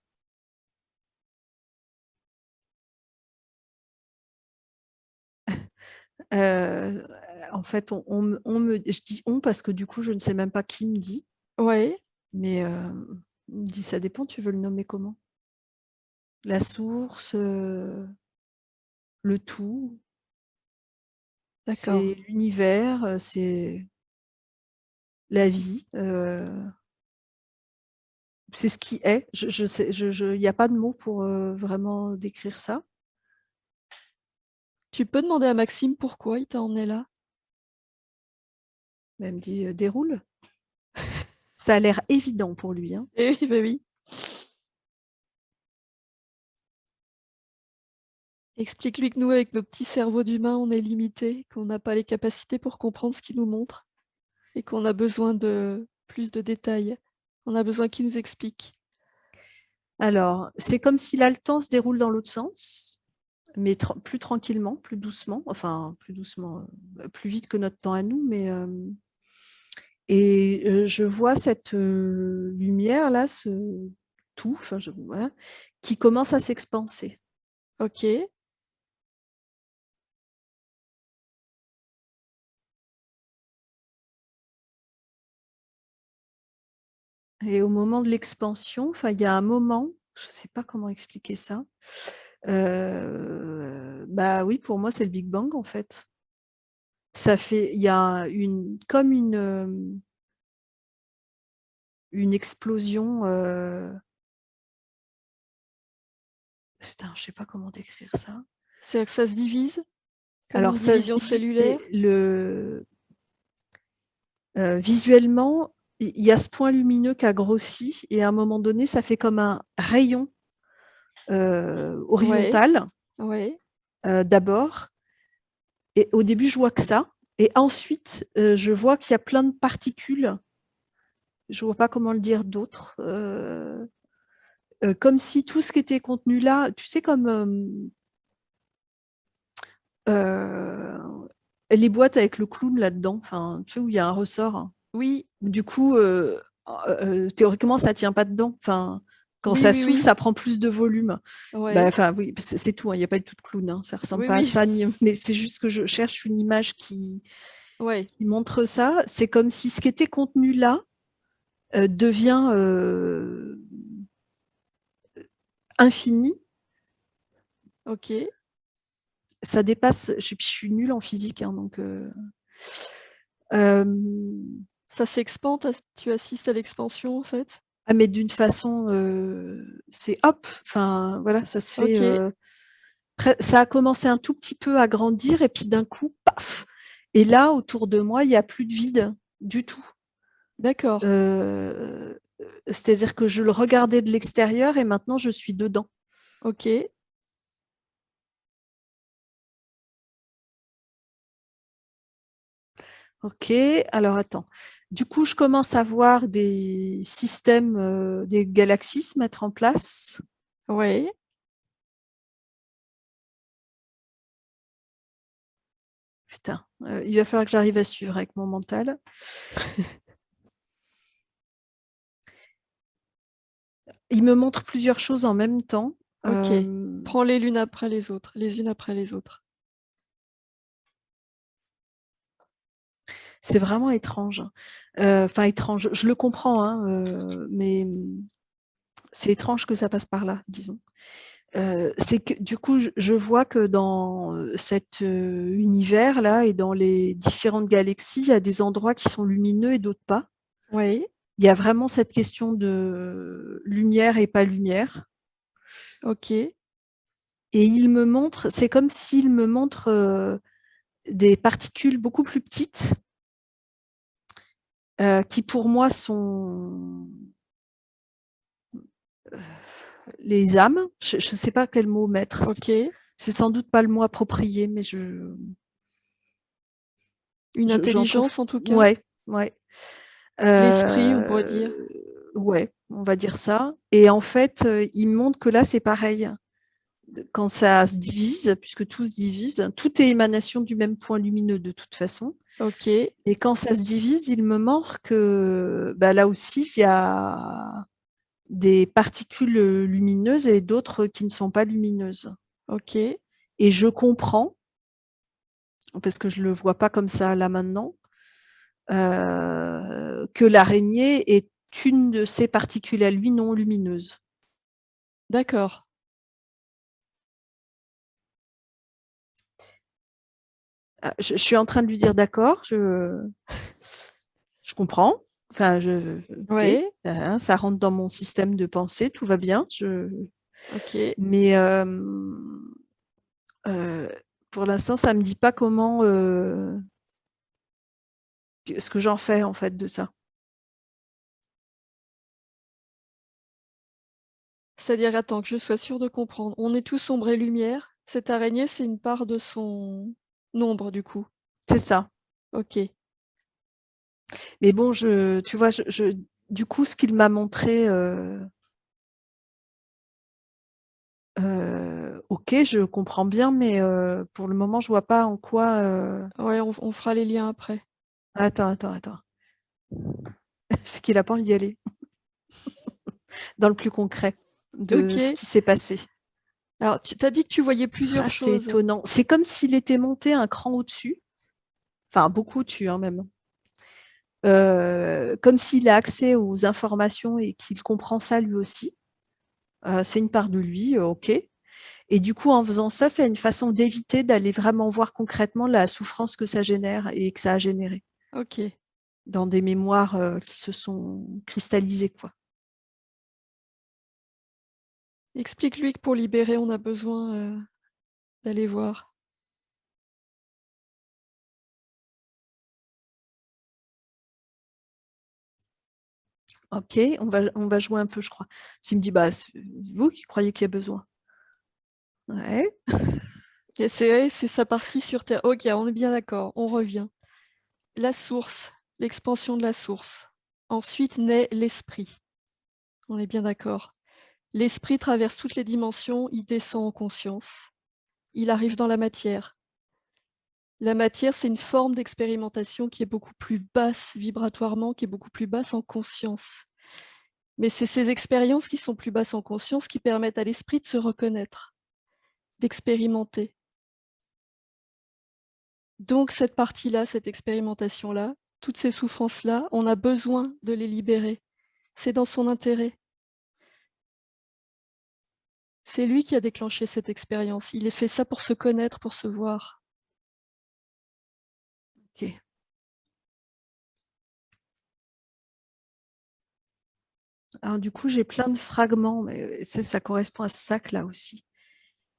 Heu, En fait, je dis «on» parce que du coup, je ne sais même pas qui me dit, Ouais, mais, il me dit: «Ça dépend, tu veux le nommer comment?» La source, le tout, d'accord. c'est l'univers, c'est la vie, c'est ce qui est. Je sais il y a pas de mots pour, vraiment décrire ça. Tu peux demander à Maxime pourquoi il t'a emmené là. Elle me dit: «Déroule». Ça a l'air évident pour lui, hein. Eh oui, bah oui. Explique-lui que nous, avec nos petits cerveaux d'humains, on est limités, qu'on n'a pas les capacités pour comprendre ce qu'il nous montre et qu'on a besoin de plus de détails. On a besoin qu'il nous explique. Alors, c'est comme si là, le temps se déroule dans l'autre sens, mais plus tranquillement, plus doucement, enfin plus doucement, plus vite que notre temps à nous, mais et je vois cette, lumière là, ce tout, enfin voilà, qui commence à s'expanser. Ok. Et au moment de l'expansion, enfin, il y a un moment, je ne sais pas comment expliquer ça. Bah oui, pour moi, c'est le Big Bang, en fait. Il y a comme une explosion. Putain, je sais pas comment décrire ça. C'est-à-dire que ça se divise, comme Alors, une ça se division divise, cellulaire? visuellement, il y a ce point lumineux qui a grossi et à un moment donné, ça fait comme un rayon Ouais, horizontal ouais. d'abord. Et au début, je vois que ça. Et ensuite, je vois qu'il y a plein de particules. Je vois pas comment le dire d'autre. Comme si tout ce qui était contenu là, tu sais, comme les boîtes avec le clown là-dedans, enfin, tu sais, où il y a un ressort. Oui, Du coup, théoriquement, ça tient pas dedans. Enfin, quand oui, ça oui, s'ouvre, oui. ça prend plus de volume. Bah, Ouais. enfin, oui, c'est tout. Il n'y a pas du tout de clown. Ça ressemble Oui, pas à oui. ça. Mais c'est juste que je cherche une image Ouais. qui montre ça. C'est comme si ce qui était contenu là devient infini. OK. Ça dépasse. Je suis nulle en physique, hein, donc. Euh, Ça s'expand, tu assistes à l'expansion, en fait? mais d'une façon, c'est hop. Enfin, voilà, ça se fait. OK, Ça a commencé un tout petit peu à grandir et puis d'un coup, paf. Et là, autour de moi, il n'y a plus de vide du tout. d'accord. C'est-à-dire que je le regardais de l'extérieur et maintenant je suis dedans. OK. Ok, alors attends. Du coup, je commence à voir des systèmes, des galaxies se mettre en place. Ouais. Putain, il va falloir que j'arrive à suivre avec mon mental. Il me montre plusieurs choses en même temps. OK. Prends-les l'une après les autres, les unes après les autres. C'est vraiment étrange. Enfin, étrange. Je le comprends, hein, mais c'est étrange que ça passe par là, disons. C'est que du coup, je vois que dans cet univers-là et dans les différentes galaxies, il y a des endroits qui sont lumineux et d'autres pas. Oui. Il y a vraiment cette question de lumière et pas lumière. OK. Et il me montre, c'est comme s'il me montre des particules beaucoup plus petites qui pour moi sont les âmes. Je ne sais pas quel mot mettre. OK. C'est sans doute pas le mot approprié, mais je, Une j'en trouve. intelligence, en tout cas? Ouais, ouais. L'esprit, on pourrait dire? Ouais, on va dire ça. Et en fait, il montre que là, c'est pareil. Quand ça se divise, puisque tout se divise, tout est émanation du même point lumineux de toute façon. OK. Et quand ça se divise, il me montre que bah, là aussi, il y a des particules lumineuses et d'autres qui ne sont pas lumineuses. OK. Et je comprends, parce que je ne le vois pas comme ça là maintenant, que l'araignée est une de ces particules à lui non lumineuses. D'accord. Je suis en train de lui dire d'accord, je comprends. Enfin, ok, Ouais. ça rentre dans mon système de pensée, tout va bien. OK. Mais pour l'instant, ça me dit pas comment, ce que j'en fais en fait de ça. C'est-à-dire, attends, que je sois sûre de comprendre. On est tous ombre et lumière. Cette araignée, c'est une part de son ombre, du coup? C'est ça. OK. Mais bon, tu vois, du coup, ce qu'il m'a montré, ok, je comprends bien, mais pour le moment, je vois pas en quoi. Ouais, on fera les liens après. Attends. C'est qu'il a pas envie d'y aller. Dans le plus concret de ce OK. qui s'est passé. Alors, tu as dit que tu voyais plusieurs Ah, c'est choses. étonnant. C'est comme s'il était monté un cran au-dessus. Enfin, beaucoup au-dessus, hein, même. comme s'il a accès aux informations et qu'il comprend ça lui aussi. C'est une part de lui, ok. Et du coup, en faisant ça, c'est une façon d'éviter d'aller vraiment voir concrètement la souffrance que ça génère et que ça a généré Ok. dans des mémoires qui se sont cristallisées, quoi. Explique-lui que pour libérer, on a besoin d'aller voir. Ok, on va jouer un peu, je crois. S'il me dit, bah, c'est vous qui croyez qu'il y a besoin. Ouais. Et c'est sa partie sur Terre. Ok, on est bien d'accord, on revient. La source, l'expansion de la source. Ensuite naît l'esprit. On est bien d'accord. L'esprit traverse toutes les dimensions, il descend en conscience. Il arrive dans la matière. La matière, c'est une forme d'expérimentation qui est beaucoup plus basse vibratoirement, qui est beaucoup plus basse en conscience. Mais c'est ces expériences qui sont plus basses en conscience qui permettent à l'esprit de se reconnaître, d'expérimenter. Donc cette partie-là, cette expérimentation-là, toutes ces souffrances-là, on a besoin de les libérer. C'est dans son intérêt. C'est lui qui a déclenché cette expérience. Il a fait ça pour se connaître, pour se voir. Ok. Alors du coup, j'ai plein de fragments, mais ça correspond à ce sac-là aussi.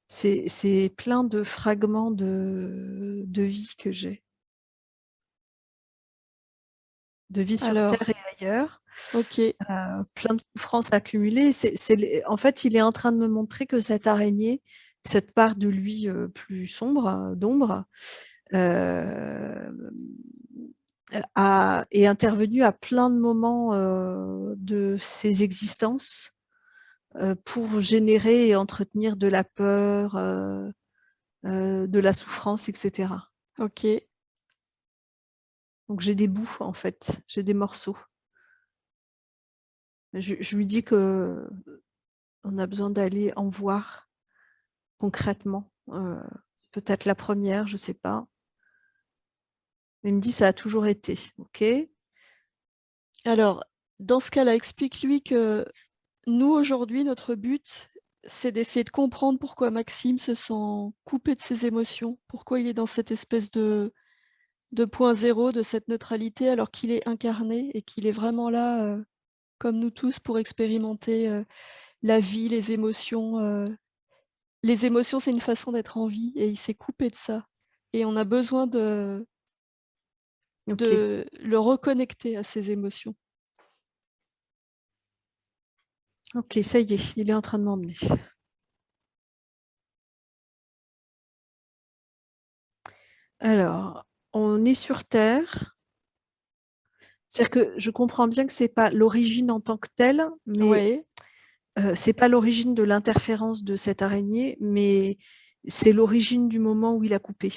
C'est plein de fragments de vie que j'ai. De vie sur Alors, Terre et ailleurs. ok, Plein de souffrances accumulées. En fait, il est en train de me montrer que cette araignée, cette part de lui plus sombre, d'ombre, est intervenue à plein de moments de ses existences pour générer et entretenir de la peur, de la souffrance, etc. ok. Donc j'ai des bouts, en fait, j'ai des morceaux. Je lui dis que on a besoin d'aller en voir concrètement. Peut-être la première, je ne sais pas. Il me dit ça a toujours été, ok. Alors, dans ce cas-là, explique-lui que nous, aujourd'hui, notre but, c'est d'essayer de comprendre pourquoi Maxime se sent coupé de ses émotions, pourquoi il est dans cette espèce de point zéro, de cette neutralité, alors qu'il est incarné et qu'il est vraiment là, comme nous tous, pour expérimenter la vie, les émotions. Les émotions, c'est une façon d'être en vie et il s'est coupé de ça. Et on a besoin de Ok, le reconnecter à ses émotions. ok, ça y est, il est en train de m'emmener. Alors, on est sur Terre. C'est-à-dire que je comprends bien que c'est pas l'origine en tant que telle, mais Ouais, c'est pas l'origine de l'interférence de cette araignée, mais c'est l'origine du moment où il a coupé.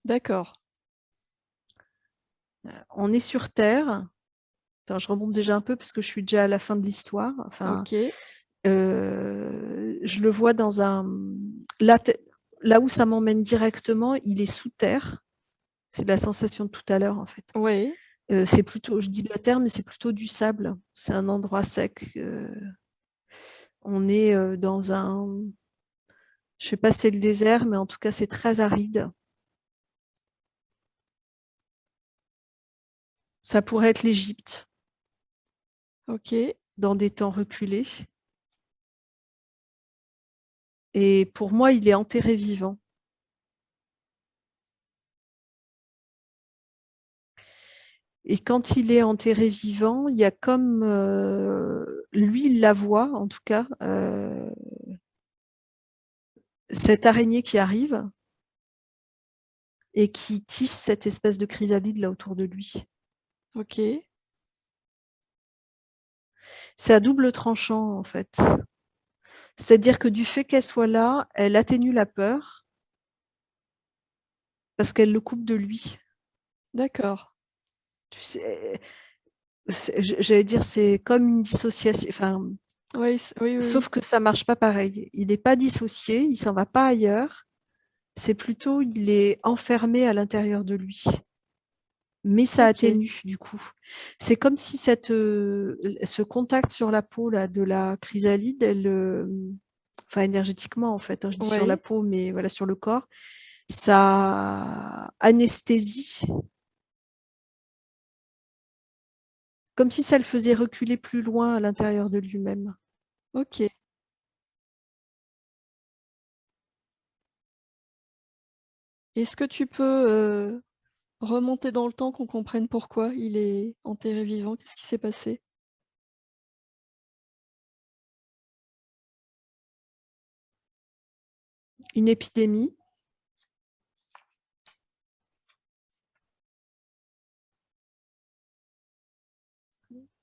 d'accord. On est sur Terre. Attends, je remonte déjà un peu parce que je suis déjà à la fin de l'histoire. Enfin, Ok, je le vois dans un... Là, là où ça m'emmène directement, il est sous terre. C'est la sensation de tout à l'heure, en fait. ouais, C'est plutôt, je dis de la terre, mais c'est plutôt du sable. C'est un endroit sec. On est dans un... Je sais pas si c'est le désert, mais en tout cas, c'est très aride. Ça pourrait être l'Égypte, ok. dans des temps reculés. Et pour moi, il est enterré vivant. Et quand il est enterré vivant, il y a comme lui, il la voit en tout cas, cette araignée qui arrive et qui tisse cette espèce de chrysalide là autour de lui. Ok, C'est à double tranchant en fait. C'est-à-dire que du fait qu'elle soit là, elle atténue la peur parce qu'elle le coupe de lui. d'accord. Tu sais, j'allais dire c'est comme une dissociation. Enfin, Oui, oui, oui, sauf oui. que ça marche pas pareil. Il n'est pas dissocié, il s'en va pas ailleurs. C'est plutôt il est enfermé à l'intérieur de lui. mais ça OK. atténue du coup. C'est comme si ce contact sur la peau là, de la chrysalide, enfin énergétiquement en fait, hein, je dis sur la Oui. peau, mais voilà, sur le corps, ça anesthésie, comme si ça le faisait reculer plus loin à l'intérieur de lui-même. OK. Est-ce que tu peux, remonter dans le temps qu'on comprenne pourquoi il est enterré vivant? Qu'est-ce qui s'est passé? Une épidémie.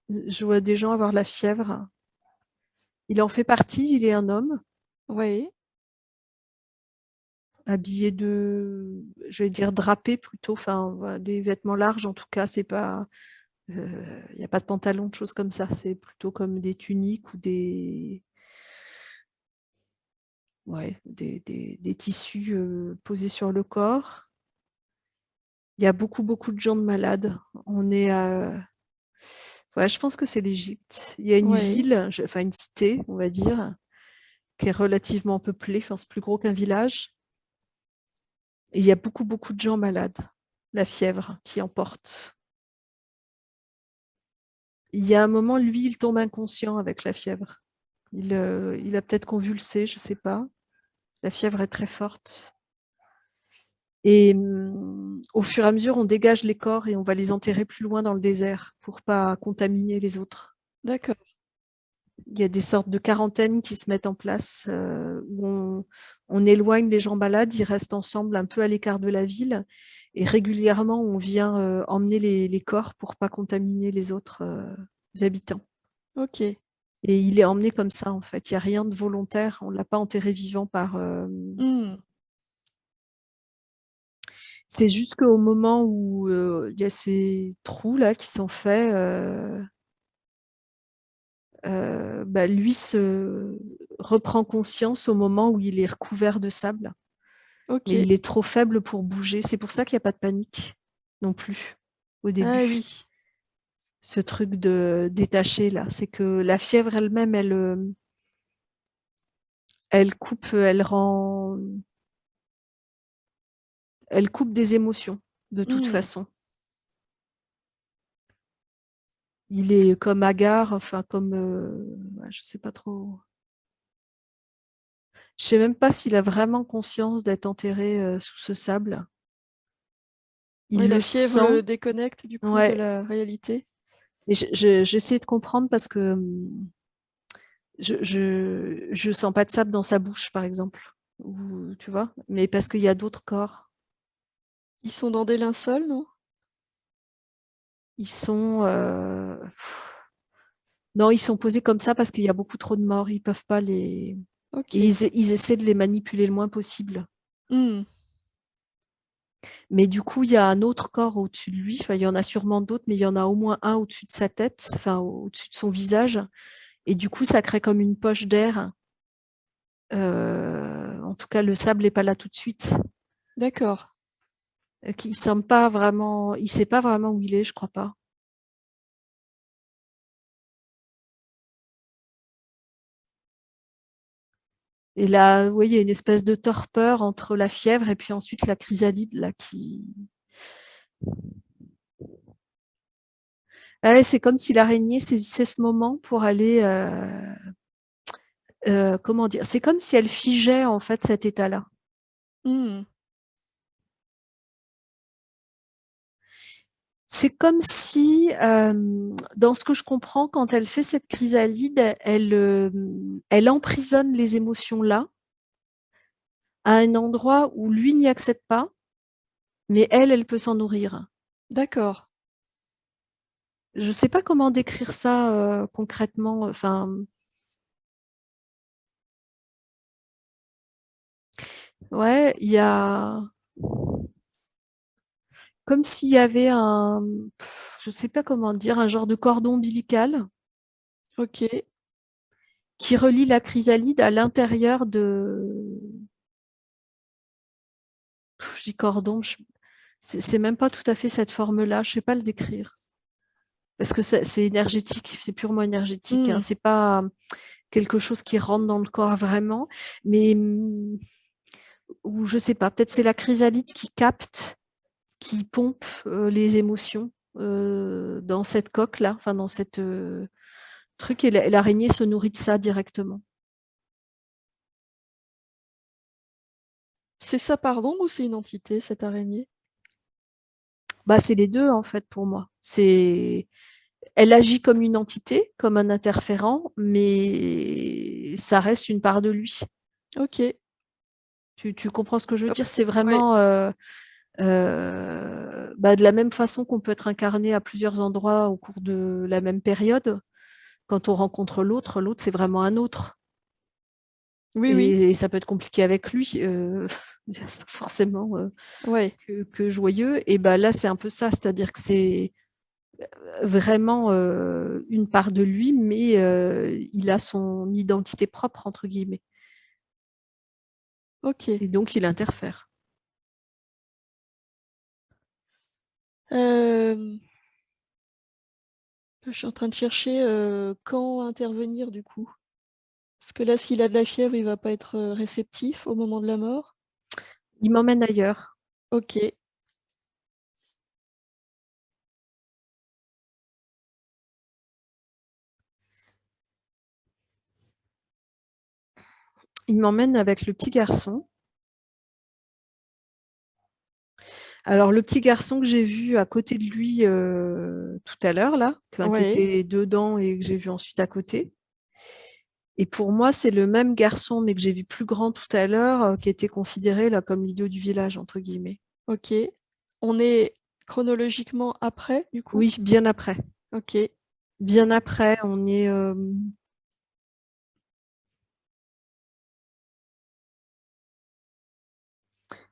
Je vois des gens avoir la fièvre. Il en fait partie, il est un homme, Oui. habillé je vais dire drapé plutôt, enfin voilà, des vêtements larges en tout cas, c'est pas, il n'y a pas de pantalon, de choses comme ça, c'est plutôt comme des tuniques ou des tissus posés sur le corps. Il y a beaucoup, beaucoup de gens de malades. On est voilà, je pense que c'est l'Égypte. Il y a une Oui. ville, enfin une cité, on va dire, qui est relativement peuplée, enfin c'est plus gros qu'un village. Et il y a beaucoup, beaucoup de gens malades. La fièvre qui emporte. Il y a un moment, lui, il tombe inconscient avec la fièvre. Il a peut-être convulsé, je ne sais pas. La fièvre est très forte. Et au fur et à mesure, on dégage les corps et on va les enterrer plus loin dans le désert pour ne pas contaminer les autres. D'accord. Il y a des sortes de quarantaines qui se mettent en place où on éloigne les gens malades, ils restent ensemble un peu à l'écart de la ville et régulièrement on vient emmener les corps pour pas contaminer les autres habitants. OK. Et il est emmené comme ça en fait, il n'y a rien de volontaire, on ne l'a pas enterré vivant par... Mmh. C'est juste qu'au moment où il y a ces trous là qui sont faits, lui se reprend conscience au moment où il est recouvert de sable. Mais OK. il est trop faible pour bouger. C'est pour ça qu'il n'y a pas de panique non plus au Ah début. oui. Ce truc de détacher là, c'est que la fièvre elle-même, elle coupe, elle coupe des émotions de toute Mmh. façon. Il est comme hagard, enfin comme, je sais pas trop. Je sais même pas s'il a vraiment conscience d'être enterré sous ce sable. Oui, Il la le fièvre sent, le déconnecte du coup de ouais. la réalité. Et j'essaie de comprendre parce que je sens pas de sable dans sa bouche, par exemple. Ou, tu vois, mais parce qu'il y a d'autres corps. Ils sont dans des linceuls, non? Ils sont non, ils sont posés comme ça parce qu'il y a beaucoup trop de morts. Ils peuvent pas les. Et OK. ils essaient de les manipuler le moins possible. Mmh. Mais du coup, il y a un autre corps au-dessus de lui. Enfin, il y en a sûrement d'autres, mais il y en a au moins un au-dessus de sa tête, enfin au-dessus de son visage. Et du coup, ça crée comme une poche d'air. En tout cas, le sable n'est pas là tout de suite. D'accord. Qu'il semble pas vraiment, il sait pas vraiment où il est, je crois pas. Et là, oui, il y a une espèce de torpeur entre la fièvre et puis ensuite la chrysalide là qui. Ouais, c'est comme si l'araignée saisissait ce moment pour aller, comment dire, c'est comme si elle figeait en fait cet état-là. Mmh. C'est comme si, dans ce que je comprends, quand elle fait cette chrysalide, elle emprisonne les émotions là, à un endroit où lui n'y accède pas, mais elle peut s'en nourrir. D'accord. Je ne sais pas comment décrire ça concrètement. Enfin, ouais, il y a comme s'il y avait je ne sais pas comment dire, un genre de cordon ombilical OK. qui relie la chrysalide à l'intérieur de. Je dis cordon, C'est même pas tout à fait cette forme-là, je sais pas le décrire. Parce que c'est énergétique, c'est purement énergétique, hein. C'est pas quelque chose qui rentre dans le corps vraiment, mais ou je sais pas, peut-être c'est la chrysalide qui capte, qui pompe les émotions dans cette coque-là, enfin dans cette truc, et l'araignée se nourrit de ça directement. C'est ça, pardon, ou c'est une entité, cette araignée? Bah, c'est les deux en fait pour moi. Elle agit comme une entité, comme un interférent, mais ça reste une part de lui. Ok. Tu comprends ce que je veux dire? Ouais, C'est ouais. vraiment bah, de la même façon qu'on peut être incarné à plusieurs endroits au cours de la même période. Quand on rencontre l'autre, l'autre c'est vraiment un autre. Oui, oui. Et ça peut être compliqué avec lui. C'est pas forcément Ouais. que joyeux. Et bah là, c'est un peu ça, c'est-à-dire que c'est vraiment une part de lui, mais il a son identité propre, entre guillemets. Ok. Et donc, il interfère. Euh, Je suis en train de chercher quand intervenir du coup. Parce que là, s'il a de la fièvre, il va pas être réceptif au moment de la mort. Il m'emmène ailleurs. Ok. Il m'emmène avec le petit garçon. Alors, le petit garçon que j'ai vu à côté de lui tout à l'heure, là, qui Ouais. était dedans et que j'ai vu ensuite à côté. Et pour moi, c'est le même garçon, mais que j'ai vu plus grand tout à l'heure, qui était considéré là, comme l'idiot du village, entre guillemets. Ok. On est chronologiquement après, du coup? Oui, bien après. Ok. Bien après, on est...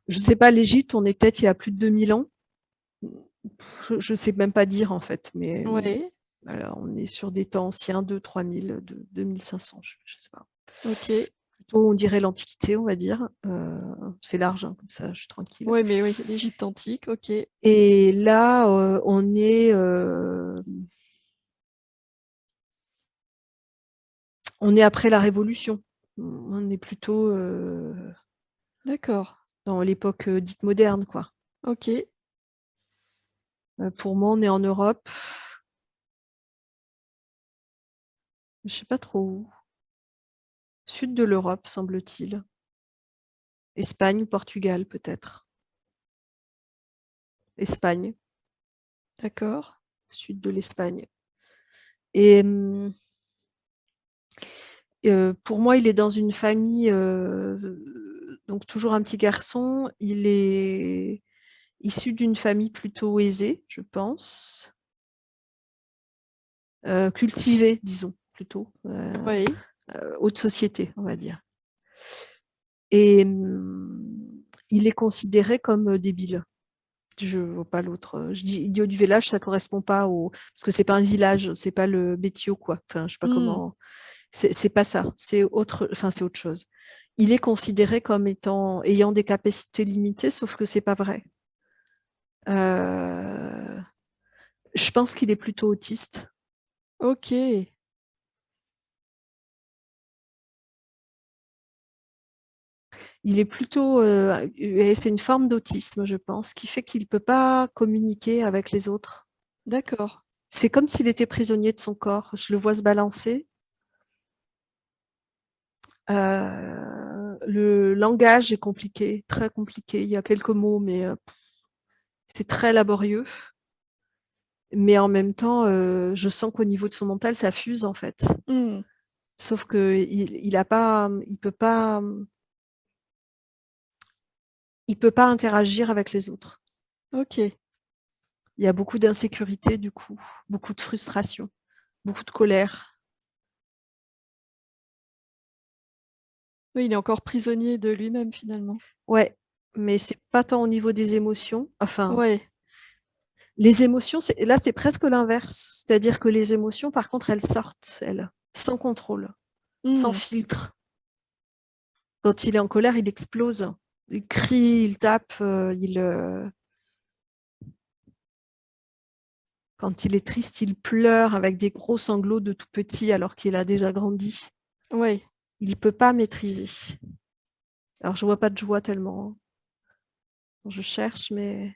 je ne sais pas, l'Égypte, on est peut-être il y a plus de 2000 ans. Je ne sais même pas dire, en fait, mais Ouais. voilà, on est sur des temps anciens, 2 000, 3 000, 2500, je ne sais pas. Ok. Plutôt, on dirait l'Antiquité, on va dire. C'est large, hein, comme ça, je suis tranquille. Ouais, mais oui, l'Égypte antique, ok. Et là, on est après la Révolution. On est plutôt D'accord. dans l'époque dite moderne, quoi. Ok. Pour moi, on est en Europe. Je sais pas trop où. Sud de l'Europe, semble-t-il. Espagne ou Portugal, peut-être. Espagne, D'accord. sud de l'Espagne. Et pour moi, il est dans une famille, donc toujours un petit garçon. Il est issu d'une famille plutôt aisée, je pense. Cultivée, disons, plutôt. Oui. Haute société, on va dire. Et il est considéré comme débile. Je vois pas l'autre. Je dis idiot du village, ça correspond pas au, parce que c'est pas un village, c'est pas le Bétio, quoi. Enfin, je sais pas Hmm. comment. C'est pas ça. C'est autre. Enfin, c'est autre chose. Il est considéré comme ayant des capacités limitées, sauf que c'est pas vrai. Euh, je pense qu'il est plutôt autiste. Ok. Il est plutôt, et c'est une forme d'autisme, je pense, qui fait qu'il peut pas communiquer avec les autres. D'accord. C'est comme s'il était prisonnier de son corps. Je le vois se balancer. Le langage est compliqué, très compliqué. Il y a quelques mots, mais c'est très laborieux. Mais en même temps, je sens qu'au niveau de son mental, ça fuse en fait. Hmm. Sauf que il a pas, il peut pas interagir avec les autres. Ok. Il y a beaucoup d'insécurité du coup, beaucoup de frustration, beaucoup de colère. Oui, il est encore prisonnier de lui-même finalement. Ouais, mais c'est pas tant au niveau des émotions. Enfin, Ouais. les émotions, là, c'est presque l'inverse. C'est-à-dire que les émotions, par contre, elles sortent, elles, sans contrôle, sans Hmm. filtre. Quand il est en colère, il explose. Il crie, il tape, Quand il est triste, il pleure avec des gros sanglots de tout petit alors qu'il a déjà grandi. Oui. Il ne peut pas maîtriser. Alors, je vois pas de joie tellement. Je cherche, mais...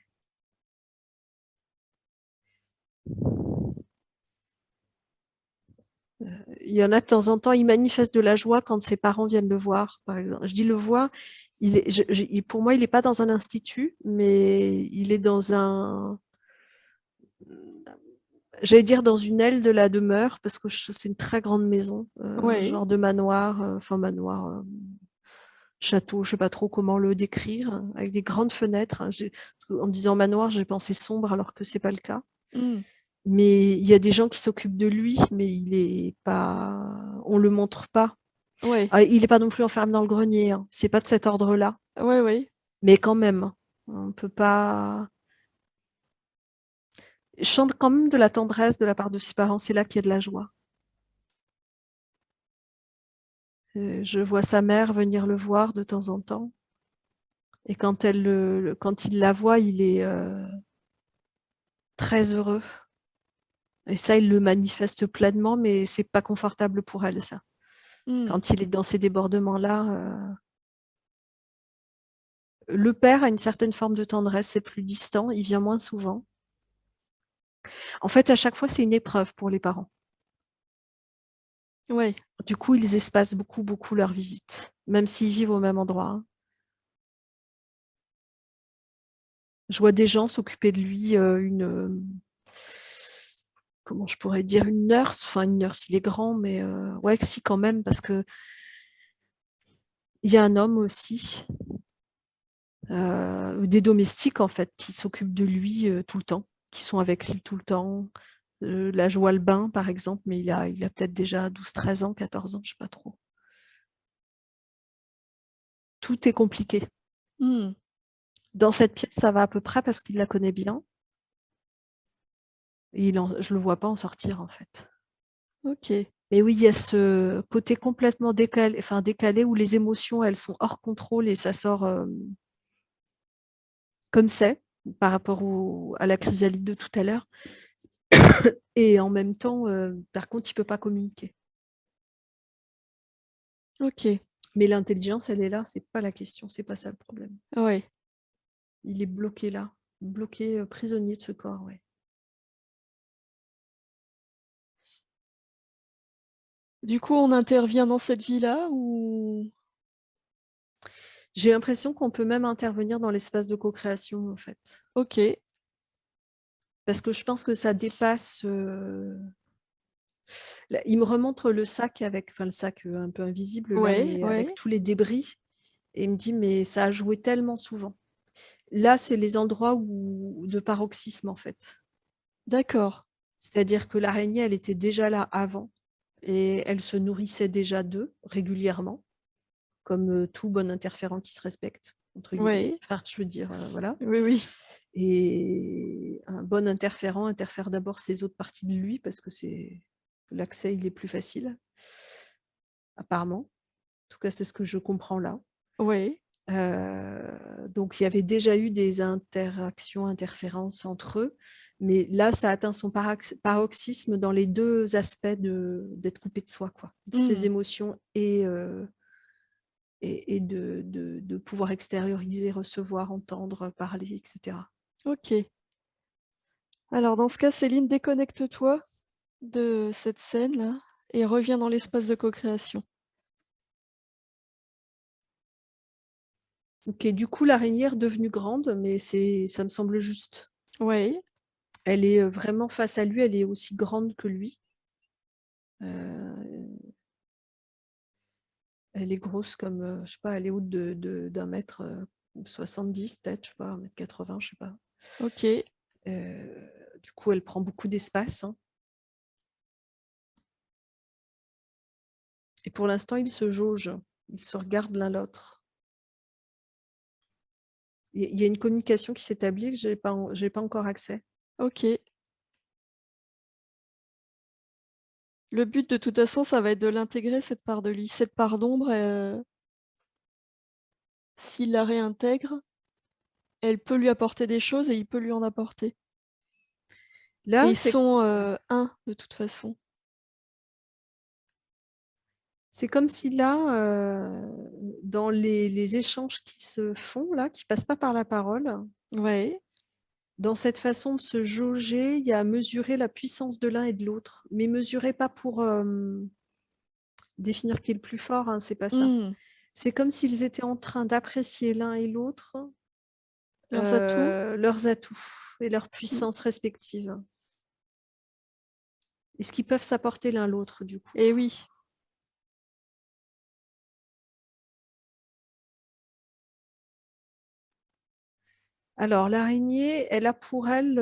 Il y en a de temps en temps, il manifeste de la joie quand ses parents viennent le voir, par exemple. Je dis le voir, pour moi, il n'est pas dans un institut, mais il est dans un... J'allais dire dans une aile de la demeure, parce que c'est une très grande maison, Oui. genre de manoir, château, je sais pas trop comment le décrire, avec des grandes fenêtres. En disant manoir, j'ai pensé sombre, alors que c'est pas le cas. Mm. Mais il y a des gens qui s'occupent de lui, mais il est pas, on le montre pas. Oui. Il n'est pas non plus enfermé dans le grenier, hein. C'est pas de cet ordre-là. Oui, oui. Mais quand même, on peut pas. Il chante quand même de la tendresse de la part de ses parents. C'est là qu'il y a de la joie. Je vois sa mère venir le voir de temps en temps. Et quand quand il la voit, il est très heureux. Et ça, il le manifeste pleinement, mais c'est pas confortable pour elle, ça. Mm. Quand il est dans ces débordements-là, le père a une certaine forme de tendresse, c'est plus distant, il vient moins souvent. En fait, à chaque fois, c'est une épreuve pour les parents. Oui. Du coup, ils espacent beaucoup, beaucoup leurs visites, même s'ils vivent au même endroit, hein. Je vois des gens s'occuper de lui, comment je pourrais dire, une nurse, enfin une nurse, il est grand, mais ouais, si quand même, parce que il y a un homme aussi, des domestiques en fait, qui s'occupent de lui tout le temps, qui sont avec lui tout le temps. Là, je vois le bain, par exemple, mais il a peut-être déjà 12, 13 ans, 14 ans, je sais pas trop. Tout est compliqué. Mm. Dans cette pièce, ça va à peu près parce qu'il la connaît bien. Et je le vois pas en sortir, en fait. Ok. Mais oui, il y a ce côté complètement décalé où les émotions, elles sont hors contrôle et ça sort comme c'est par rapport à la chrysalide de tout à l'heure. Et en même temps, par contre, il peut pas communiquer. Ok. Mais l'intelligence, elle est là, c'est pas la question, c'est pas ça le problème. Oui. Il est bloqué là, bloqué, prisonnier de ce corps, ouais. Du coup, on intervient dans cette vie-là ou... J'ai l'impression qu'on peut même intervenir dans l'espace de co-création, en fait. Ok. Parce que je pense que ça dépasse. Il me remontre le sac le sac un peu invisible là, Ouais, mais avec ouais. tous les débris. Et il me dit, mais ça a joué tellement souvent. Là, c'est les endroits de paroxysme, en fait. D'accord. C'est-à-dire que l'araignée, elle était déjà là avant et elle se nourrissait déjà d'eux régulièrement, comme tout bon interférent qui se respecte, entre guillemets. Oui. Enfin, je veux dire, voilà. Oui, oui. Et un bon interférent interfère d'abord ces autres parties de lui parce que l'accès, il est plus facile, apparemment. En tout cas, c'est ce que je comprends là. Oui. Donc, il y avait déjà eu des interactions, interférences entre eux, mais là, ça atteint son paroxysme dans les deux aspects d'être coupé de soi, quoi, de ses Mm. émotions et de pouvoir extérioriser, recevoir, entendre, parler, etc. Ok. Alors, dans ce cas, Céline, déconnecte-toi de cette scène-là et reviens dans l'espace de co-création. Ok, du coup, l'araignée est devenue grande, mais ça me semble juste. Oui. Elle est vraiment face à lui, elle est aussi grande que lui. Elle est grosse comme, je sais pas, elle est haute d'un mètre 70 peut-être, je sais pas, 1,80 m, je sais pas. Ok. Du coup, elle prend beaucoup d'espace, hein. Et pour l'instant, ils se jaugent, ils se regardent l'un l'autre. Il y a une communication qui s'établit que j'ai pas encore accès. Ok. Le but, de toute façon, ça va être de l'intégrer, cette part de lui. Cette part d'ombre, s'il la réintègre, elle peut lui apporter des choses et il peut lui en apporter. Et Là, ils c'est sont, un de toute façon. comme si là, dans les échanges qui se font là, qui passent pas par la parole, Ouais. dans cette façon de se jauger, il y a mesurer la puissance de l'un et de l'autre, mais mesurer pas pour, définir qui est le plus fort, hein, c'est pas ça. Mmh. C'est comme s'ils étaient en train d'apprécier l'un et l'autre, Leurs atouts? leurs atouts et leurs Mmh. puissances respectives et ce qu'ils peuvent s'apporter l'un l'autre du coup. Et oui. Alors l'araignée, elle a pour elle,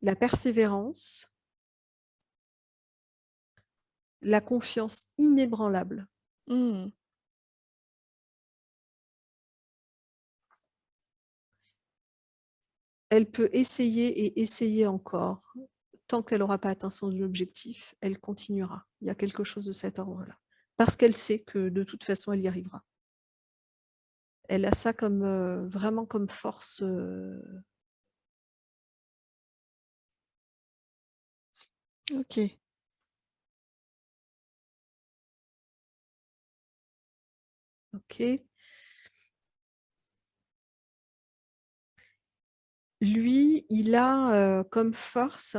la persévérance, la confiance inébranlable. Mmh. Elle peut essayer et essayer encore. Tant qu'elle n'aura pas atteint son objectif, elle continuera. Il y a quelque chose de cet ordre-là. Parce qu'elle sait que de toute façon, elle y arrivera. Elle a ça comme vraiment comme force. OK. Ok. Lui, il a comme force.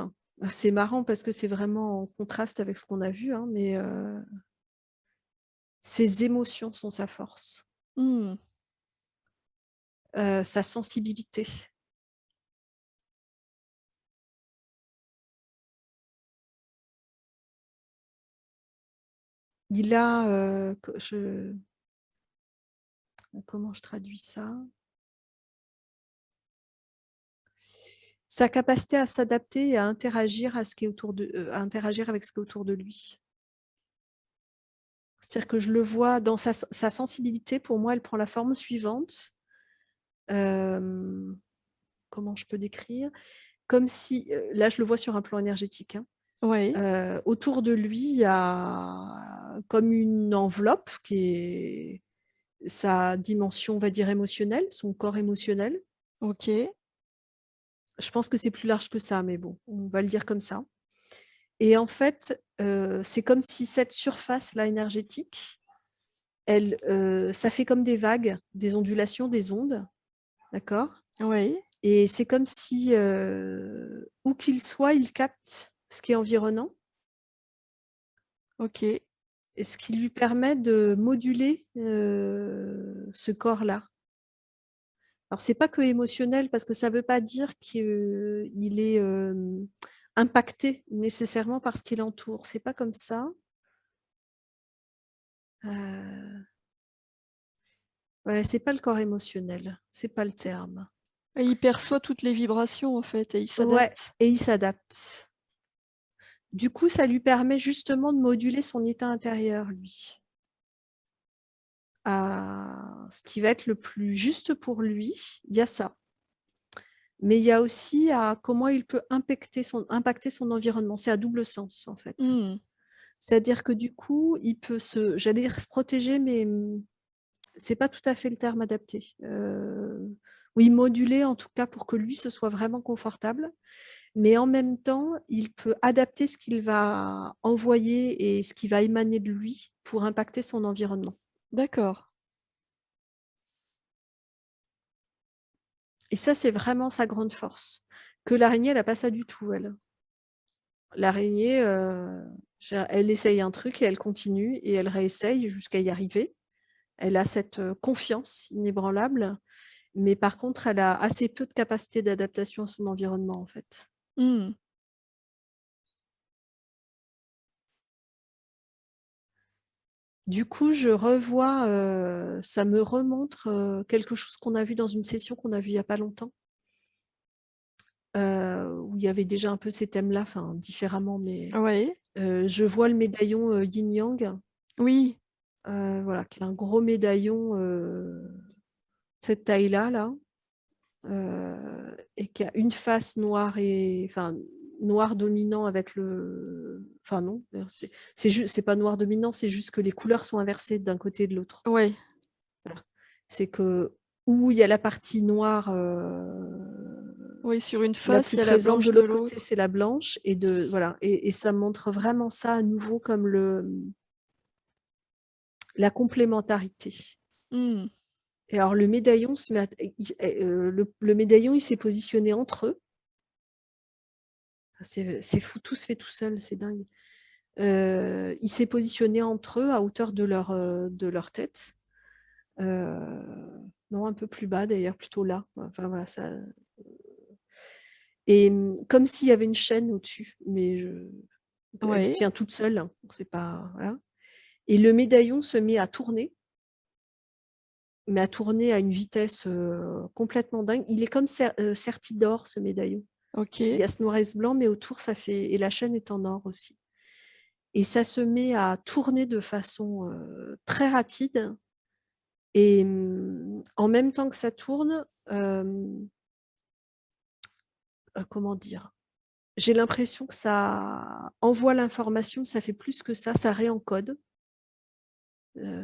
C'est marrant parce que c'est vraiment en contraste avec ce qu'on a vu, hein, mais ses émotions sont sa force. Mmh. Sa sensibilité. Il a, comment je traduis ça? Sa capacité à s'adapter et à interagir à ce qui est autour de, à interagir avec ce qui est autour de lui. C'est-à-dire que je le vois dans sa sensibilité, pour moi, elle prend la forme suivante. Comment je peux décrire? Comme si, là, je le vois sur un plan énergétique, hein. Ouais. Autour de lui, il y a comme une enveloppe qui est sa dimension, on va dire, émotionnelle, son corps émotionnel. OK. Je pense que c'est plus large que ça, mais bon, on va le dire comme ça. Et en fait, c'est comme si cette surface-là énergétique, elle, ça fait comme des vagues, des ondulations, des ondes, d'accord? Ouais. Et c'est comme si, où qu'il soit, il capte ce qui est environnant OK. et ce qui lui permet de moduler, ce corps-là. Alors c'est pas que émotionnel parce que ça veut pas dire qu'il est, impacté nécessairement par ce qui l'entoure. C'est pas comme ça. Ouais, c'est pas le corps émotionnel, c'est pas le terme. Et il perçoit toutes les vibrations, en fait, et il Ouais, s'adapte. et il s'adapte. Du coup, ça lui permet justement de moduler son état intérieur, lui, à ce qui va être le plus juste pour lui. Il y a ça. Mais il y a aussi à comment il peut impacter son environnement. C'est à double sens, en fait. Mmh. C'est-à-dire que du coup, il peut j'allais dire se protéger, mais c'est pas tout à fait le terme adapté. Oui, moduler en tout cas pour que lui se soit vraiment confortable. Mais en même temps, il peut adapter ce qu'il va envoyer et ce qui va émaner de lui pour impacter son environnement. D'accord. Et ça, c'est vraiment sa grande force. Que l'araignée, elle n'a pas ça du tout, elle. L'araignée, elle essaye un truc et elle continue et elle réessaye jusqu'à y arriver. Elle a cette confiance inébranlable, mais par contre, elle a assez peu de capacité d'adaptation à son environnement, en fait. Mmh. Du coup, je revois, ça me remontre quelque chose qu'on a vu dans une session qu'on a vue il n'y a pas longtemps, où il y avait déjà un peu ces thèmes-là, enfin différemment, mais Ouais. je vois le médaillon yin-yang, Oui. voilà, qui est un gros médaillon, cette taille-là, là, et qui a une face noire et enfin noir dominant avec le, enfin non, c'est pas noir dominant, c'est juste que les couleurs sont inversées d'un côté et de l'autre. Ouais. Voilà. C'est que où il y a la partie noire Oui, sur une la face, plus il y a la présente, blanche de de l'autre côté, l'autre. c'est la blanche, voilà, et ça montre vraiment ça à nouveau comme la complémentarité. Mmh. Et alors le médaillon le médaillon, il s'est positionné entre eux. C'est fou, tout se fait tout seul, c'est dingue. Il s'est positionné entre eux à hauteur de leur tête. Non, un peu plus bas d'ailleurs, plutôt là. Enfin voilà, ça. Et comme s'il y avait une chaîne au-dessus, mais elle Ouais. tient toute seule. Hein, c'est pas voilà. Et le médaillon se met à tourner, mais à tourner à une vitesse complètement dingue. Il est comme serti d'or, ce médaillon. OK. Il y a ce noir et ce blanc, mais autour, ça fait. Et la chaîne est en or aussi. Et ça se met à tourner de façon très rapide. Et en même temps que ça tourne, comment dire, j'ai l'impression que ça envoie l'information, ça fait plus que ça réencode.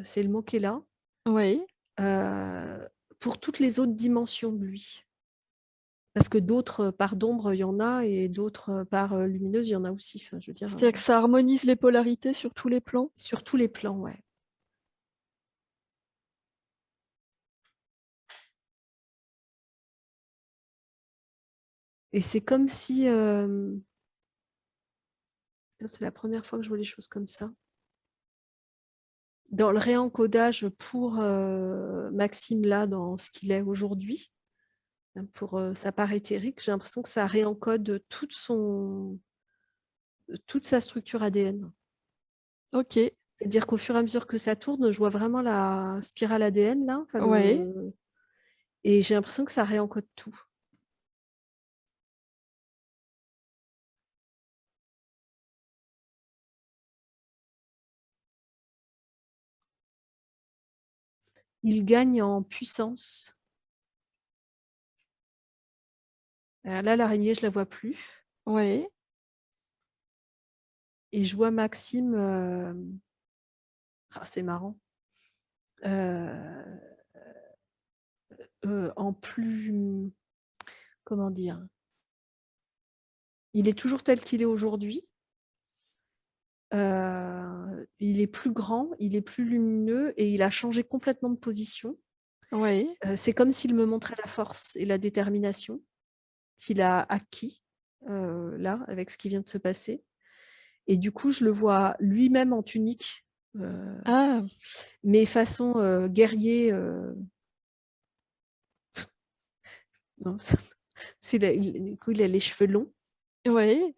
C'est le mot qui est là. Oui. Pour toutes les autres dimensions de lui. Parce que d'autres parts d'ombre, il y en a, et d'autres parts lumineuses, il y en a aussi. Enfin, je veux dire, C'est-à-dire que ça harmonise les polarités sur tous les plans? sur tous les plans, ouais. Et c'est comme si... c'est la première fois que je vois les choses comme ça. Dans le réencodage pour Maxime, là, dans ce qu'il est aujourd'hui, pour sa part éthérique, j'ai l'impression que ça réencode toute sa structure ADN. OK. C'est-à-dire qu'au fur et à mesure que ça tourne, je vois vraiment la spirale ADN, là. Enfin, Ouais. et j'ai l'impression que ça réencode tout. Il gagne en puissance. Alors là, l'araignée, je la vois plus. Ouais. Et je vois Maxime... c'est marrant. En plus... Comment dire? Il est toujours tel qu'il est aujourd'hui. Il est plus grand, il est plus lumineux, et il a changé complètement de position. Ouais. C'est comme s'il me montrait la force et la détermination qu'il a acquis là, avec ce qui vient de se passer. Et du coup, je le vois lui-même en tunique, Ah! mais façon guerrier. Non, du coup, il a les cheveux longs Ouais.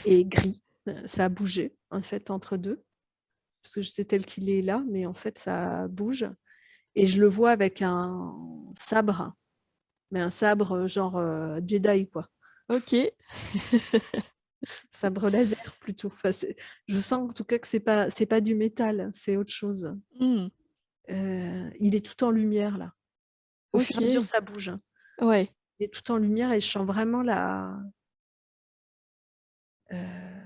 et gris. Ça a bougé, en fait, entre deux. Parce que c'est tel qu'il est là, mais en fait, ça bouge. Et je le vois avec un sabre, mais un sabre genre Jedi, quoi. OK. Sabre laser plutôt. Enfin, je sens en tout cas que c'est pas du métal, c'est autre chose. Mmh. Il est tout en lumière là. Au fur et à mesure, OK. ça bouge. Ouais. Il est tout en lumière, et je sens vraiment euh,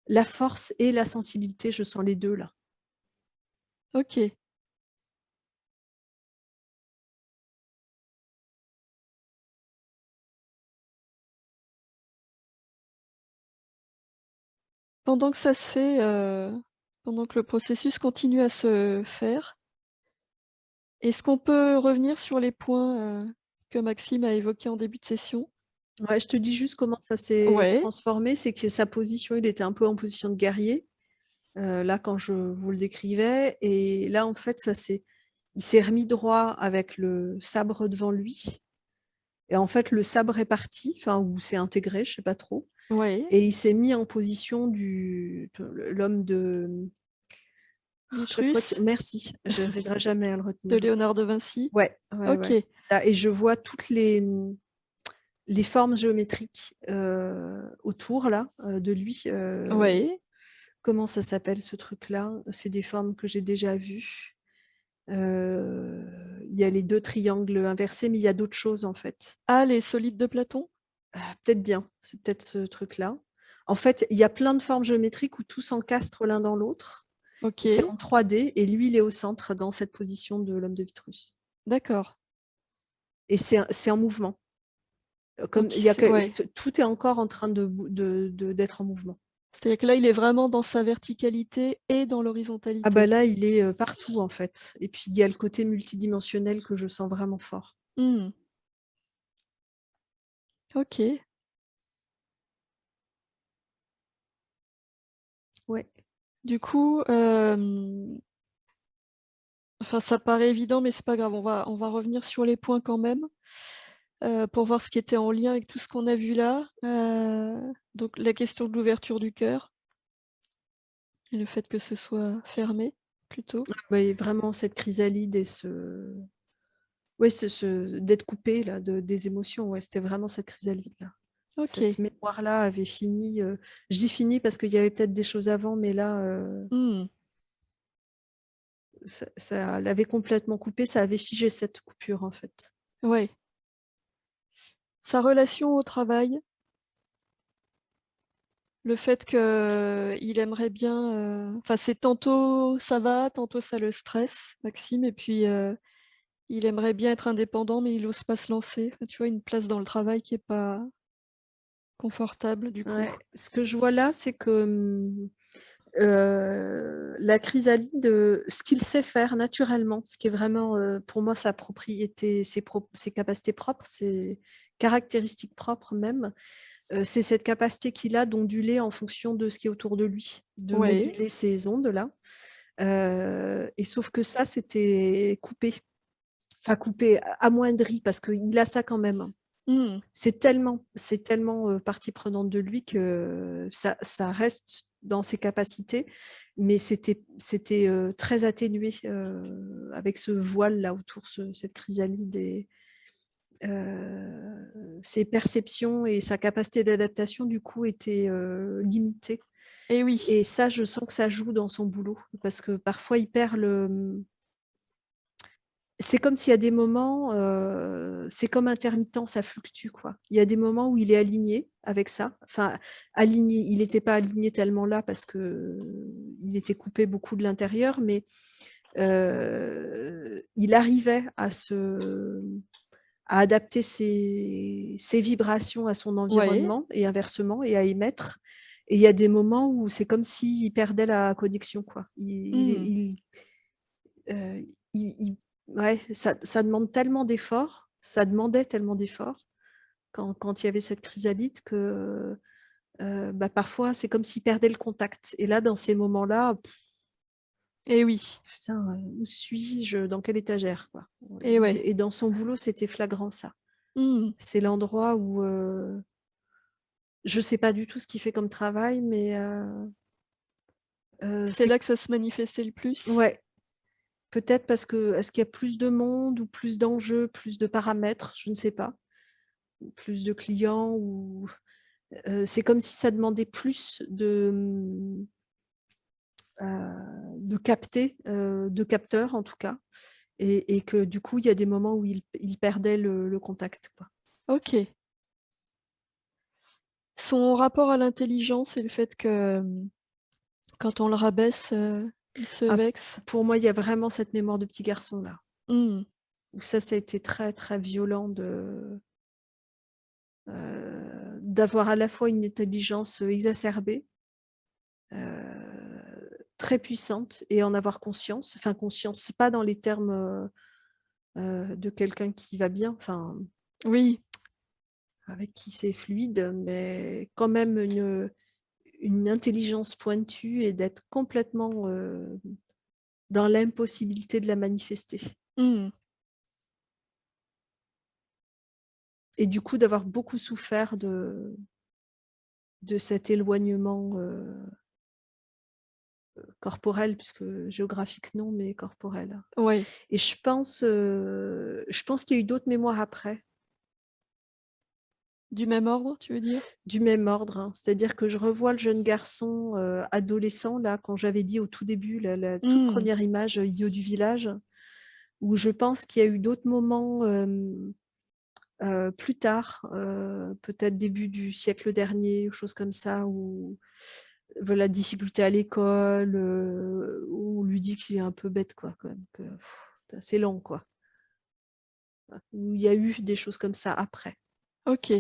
la force et la sensibilité. Je sens les deux là. OK. Pendant que ça se fait, pendant que le processus continue à se faire, est-ce qu'on peut revenir sur les points, que Maxime a évoqués en début de session? Ouais, je te dis juste comment ça s'est Ouais. transformé. C'est que sa position, il était un peu en position de guerrier. Là, quand je vous le décrivais, et là, en fait, il s'est remis droit avec le sabre devant lui. Et en fait, le sabre est parti, enfin, ou s'est intégré, je sais pas trop. Ouais. Et il s'est mis en position l'homme de... Chaque fois Vitrus Merci, je n'arriverai jamais à le de retenir. Léonard de Vinci? Ouais, ouais, OK. ouais. Là, et je vois toutes les formes géométriques autour là, de lui. Ouais. Comment ça s'appelle ce truc-là? C'est des formes que j'ai déjà vues. Il y a les deux triangles inversés, mais il y a d'autres choses en fait. Ah, les solides de Platon? Peut-être bien, c'est peut-être ce truc-là. En fait, il y a plein de formes géométriques où tout s'encastre l'un dans l'autre. C'est OK. en 3D, et lui, il est au centre dans cette position de l'homme de Vitrus. D'accord. Et c'est en mouvement. Comme Donc il y a ouais. tout est encore en train d'être en mouvement. C'est-à-dire que là, il est vraiment dans sa verticalité et dans Ah bah l'horizontalité. là, il est partout en fait. Et puis il y a le côté multidimensionnel que je sens vraiment fort. Mmh. OK. Ouais. Du coup, enfin, ça paraît évident, mais c'est pas grave, on va revenir sur les points quand même, pour voir ce qui était en lien avec tout ce qu'on a vu là. Donc la question de l'ouverture du cœur et le fait que ce soit fermé, plutôt. Ouais, vraiment cette chrysalide et ouais, d'être coupé là, des émotions, ouais, c'était vraiment cette chrysalide-là. Cette OK. mémoire-là avait fini, je dis fini parce qu'il y avait peut-être des choses avant, mais là, Mmh. ça l'avait complètement coupé, ça avait figé cette coupure en fait. Ouais. Sa relation au travail, le fait qu'il aimerait bien, enfin, c'est tantôt ça va, tantôt ça le stresse, Maxime, et puis, il aimerait bien être indépendant, mais il ose pas se lancer. Enfin, tu vois, une place dans le travail qui est pas confortable, du coup. Ouais, ce que je vois là, c'est que, la chrysalide, ce qu'il sait faire naturellement, ce qui est vraiment, pour moi sa propriété, ses capacités propres, ses caractéristiques propres même, c'est cette capacité qu'il a d'onduler en fonction de ce qui est autour de lui, de Ouais. moduler ces ondes-là. Et sauf que ça, c'était coupé, enfin coupé, amoindri parce qu'il a ça quand même, hein. Mmh. C'est tellement, partie prenante de lui que ça reste dans ses capacités, mais c'était, très atténué, avec ce voile-là autour, cette chrysalide et ses perceptions et sa capacité d'adaptation du coup étaient, limitées Et oui. et ça, je sens que ça joue dans son boulot parce que parfois il perd c'est comme s'il y a des moments, c'est comme intermittent, ça fluctue, quoi. Il y a des moments où il est aligné avec ça, enfin aligné, il n'était pas aligné tellement là parce qu'il était coupé beaucoup de l'intérieur, mais il arrivait à adapter ses vibrations à son Ouais. environnement et inversement et à émettre. Et il y a des moments où c'est comme s'il perdait la connexion, quoi. Mmh. Euh, ouais, ça demande tellement d'efforts, ça demandait tellement d'efforts quand il y avait cette chrysalide que bah, parfois c'est comme s'il perdait le contact. Et là, dans ces moments-là, Et oui. putain, où suis-je, dans quelle étagère, quoi. Et ouais. Et dans son boulot, c'était flagrant ça. Mmh. C'est l'endroit où je sais pas du tout ce qu'il fait comme travail, mais C'est c'est là que ça se manifestait le plus? ouais, peut-être parce que est-ce qu'il y a plus de monde ou plus d'enjeux, plus de paramètres, je ne sais pas, plus de clients ou c'est comme si ça demandait plus de capter, de capteurs en tout cas, et que du coup il y a des moments où il perdait le contact, quoi. OK. Son rapport à l'intelligence et le fait que, quand on le rabaisse, il se Ah, vexe? pour moi, il y a vraiment cette mémoire de petit garçon là, Mmh. où ça a été très très violent d'avoir à la fois une intelligence exacerbée, très puissante, et en avoir conscience. Enfin conscience, pas dans les termes de quelqu'un qui va bien, enfin Oui. avec qui c'est fluide, mais quand même une intelligence pointue et d'être complètement dans l'impossibilité de la manifester. Mmh. Et du coup, d'avoir beaucoup souffert de cet éloignement corporel, puisque géographique non, mais corporel. Ouais. Et je pense qu'il y a eu d'autres mémoires après, Du même ordre, tu veux dire? du même ordre, hein. C'est-à-dire que je revois le jeune garçon adolescent, là, quand j'avais dit au tout début, la toute Mmh. première image, idiot du village, où je pense qu'il y a eu d'autres moments plus tard, peut-être début du siècle dernier, ou choses comme ça, où voilà, difficulté à l'école, où on lui dit qu'il est un peu bête, quoi, quand même, que c'est lent, quoi. Où il y a eu des choses comme ça après. OK.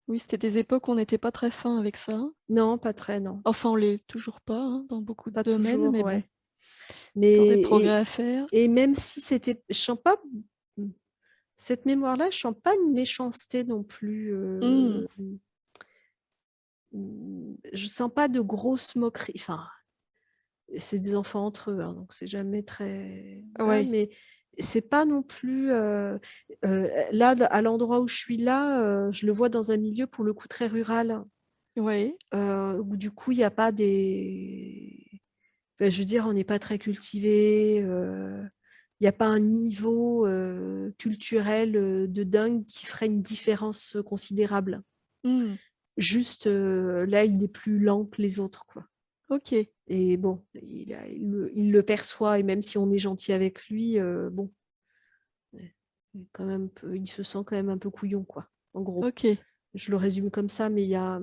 Oui, c'était des époques où on n'était pas très fin avec ça, hein. Non, pas très, non. Enfin, on l'est toujours pas, hein, dans beaucoup de Pas domaines, toujours, mais bon, ouais. encore des Mais progrès à faire. et même si c'était je sens pas cette mémoire-là, je sens pas une méchanceté non plus, Mmh. je sens pas de grosses moqueries. Enfin, c'est des enfants entre eux, hein, donc c'est jamais très voilà, Ouais, mais c'est pas non plus, là, à l'endroit où je suis là, je le vois dans un milieu pour le coup très rural, ouais. où du coup il y a pas des enfin, je veux dire, on n'est pas très cultivé, il y a pas un niveau, culturel, de dingue qui ferait une différence, considérable. Mmh. Juste, là, il est plus lent que les autres, quoi. OK. Et bon, il le perçoit et même si on est gentil avec lui, bon, quand même il se sent quand même un peu couillon, quoi, en gros. OK. Je le résume comme ça, mais il y a,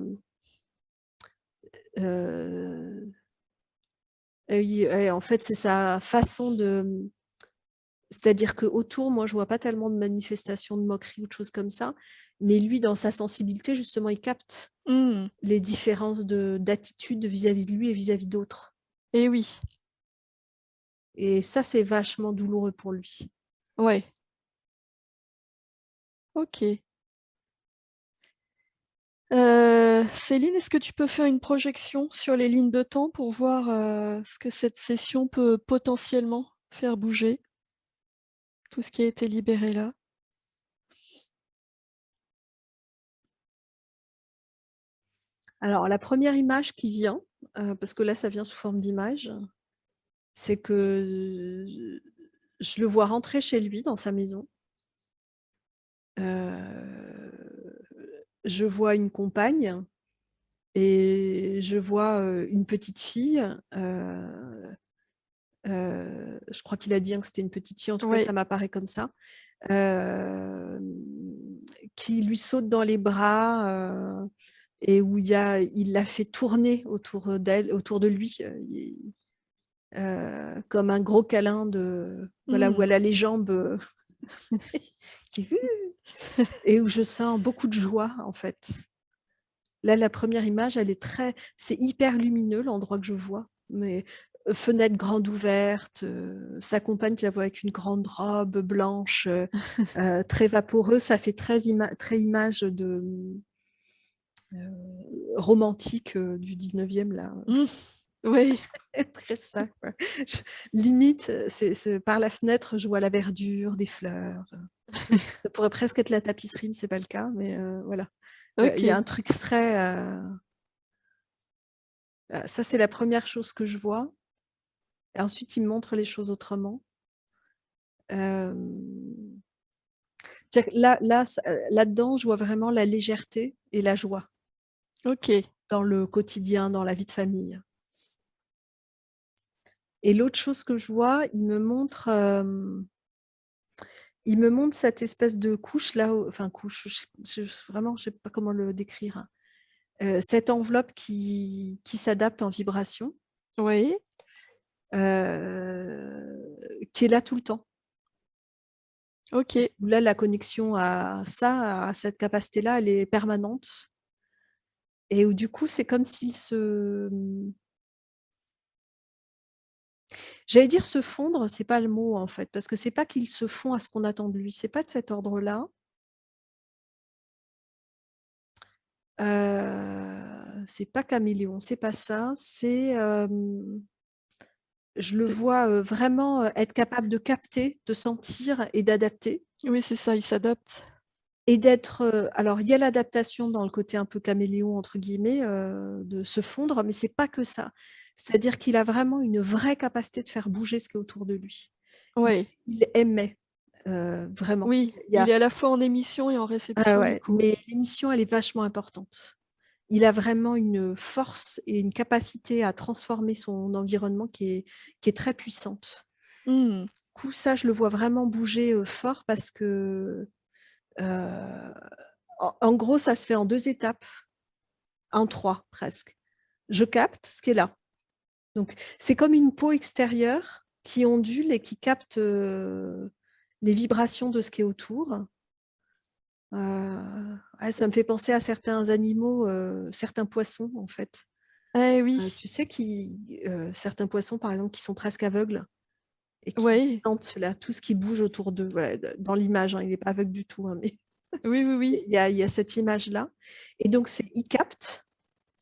oui, ouais, en fait, c'est sa façon de c'est-à-dire qu'autour, moi, je vois pas tellement de manifestations de moquerie ou de choses comme ça, mais lui, dans sa sensibilité, justement, il capte Mmh. les différences d'attitude vis-à-vis de lui et vis-à-vis d'autres. Et oui. Et ça, c'est vachement douloureux pour lui. Ouais. OK. Céline, est-ce que tu peux faire une projection sur les lignes de temps pour voir, ce que cette session peut potentiellement faire bouger? Tout ce qui a été libéré là? Alors, la première image qui vient, parce que là, ça vient sous forme d'image, c'est que je le vois rentrer chez lui dans sa maison. Heu, je vois une compagne et je vois, une petite fille, je crois qu'il a dit, hein, que c'était une petite fille, en tout cas Ouais. ça m'apparaît comme ça, hem, qui lui saute dans les bras, et où il la fait tourner autour d'elle, autour de lui, comme un gros câlin de voilà, où Mmh. elle a les jambes, qui et où je sens beaucoup de joie, en fait. Là, la première image, c'est hyper lumineux l'endroit que je vois, mais fenêtre grande ouverte, sa compagne qui la voit avec une grande robe blanche, très vaporeuse, ça fait très image de, romantique, du 19e là, Mmh. Oui. très ça quoi. Je limite, c'est par la fenêtre, je vois la verdure, des fleurs, ça pourrait presque être la tapisserie, mais c'est pas le cas, mais voilà. Il y a OK. un truc très, ça c'est la première chose que je vois. Et ensuite, il me montre les choses autrement. Hem, C'est-à-dire que là-dedans, je vois vraiment la légèreté et la joie OK. dans le quotidien, dans la vie de famille. Et l'autre chose que je vois, il me montre cette espèce de couche là, enfin couche, vraiment, je sais pas comment le décrire, hein. Cette enveloppe qui s'adapte en vibration, Oui. qui est là tout le temps. OK. Là, la connexion à cette capacité-là, elle est permanente. Et où du coup, c'est comme s'il j'allais dire se fondre, c'est pas le mot en fait, parce que c'est pas qu'il se fond à ce qu'on attend de lui, c'est pas de cet ordre-là. C'est pas caméléon, c'est pas ça, je le C'est vois, vraiment, être capable de capter, de sentir et d'adapter Oui, c'est ça, il s'adapte. et d'être, alors il y a l'adaptation dans le côté un peu «caméléon» entre guillemets, de se fondre, mais c'est pas que ça. C'est-à-dire qu'il a vraiment une vraie capacité de faire bouger ce qui est autour de lui. Il Ouais. il émet, vraiment. Oui, Il y il a est à la fois en émission et en Ah réception du ouais, coup. mais l'émission, elle est vachement importante. Il a vraiment une force et une capacité à transformer son environnement qui est très puissante. Mmh. Du coup, ça, je le vois vraiment bouger, fort parce que, heu, en gros, ça se fait en 2 étapes, en 3 presque. Je capte ce qui est là. Donc c'est comme une peau extérieure qui ondule et qui capte, les vibrations de ce qui est autour. Ça me fait penser à certains animaux, certains poissons, en fait. Eh oui, Tu sais, certains poissons, par exemple, qui sont presque aveugles et qui ouais, sentent là, tout ce qui bouge autour d'eux. Voilà, dans l'image, hein, il n'est pas aveugle du tout, hein, mais oui, oui, oui. il y a cette image-là. Et donc, il capte.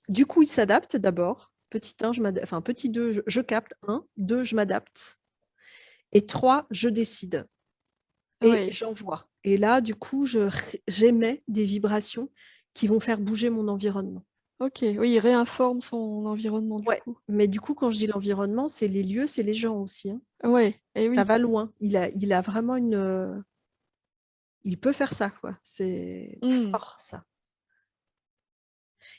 Du coup, il s'adapte d'abord. Petit 1, enfin, petit 2, je capte. 1, 2, je m'adapte. Et 3, je décide. Et Ouais. j'envoie. Et là, du coup, j'émets des vibrations qui vont faire bouger mon environnement. Ok, oui, il réinforme son environnement du Ouais, coup. mais du coup, quand je dis l'environnement, c'est les lieux, c'est les gens aussi, hein. Ouais, et Ça oui. va loin. Il a vraiment une. Il peut faire ça, quoi. C'est Hmm. fort, ça.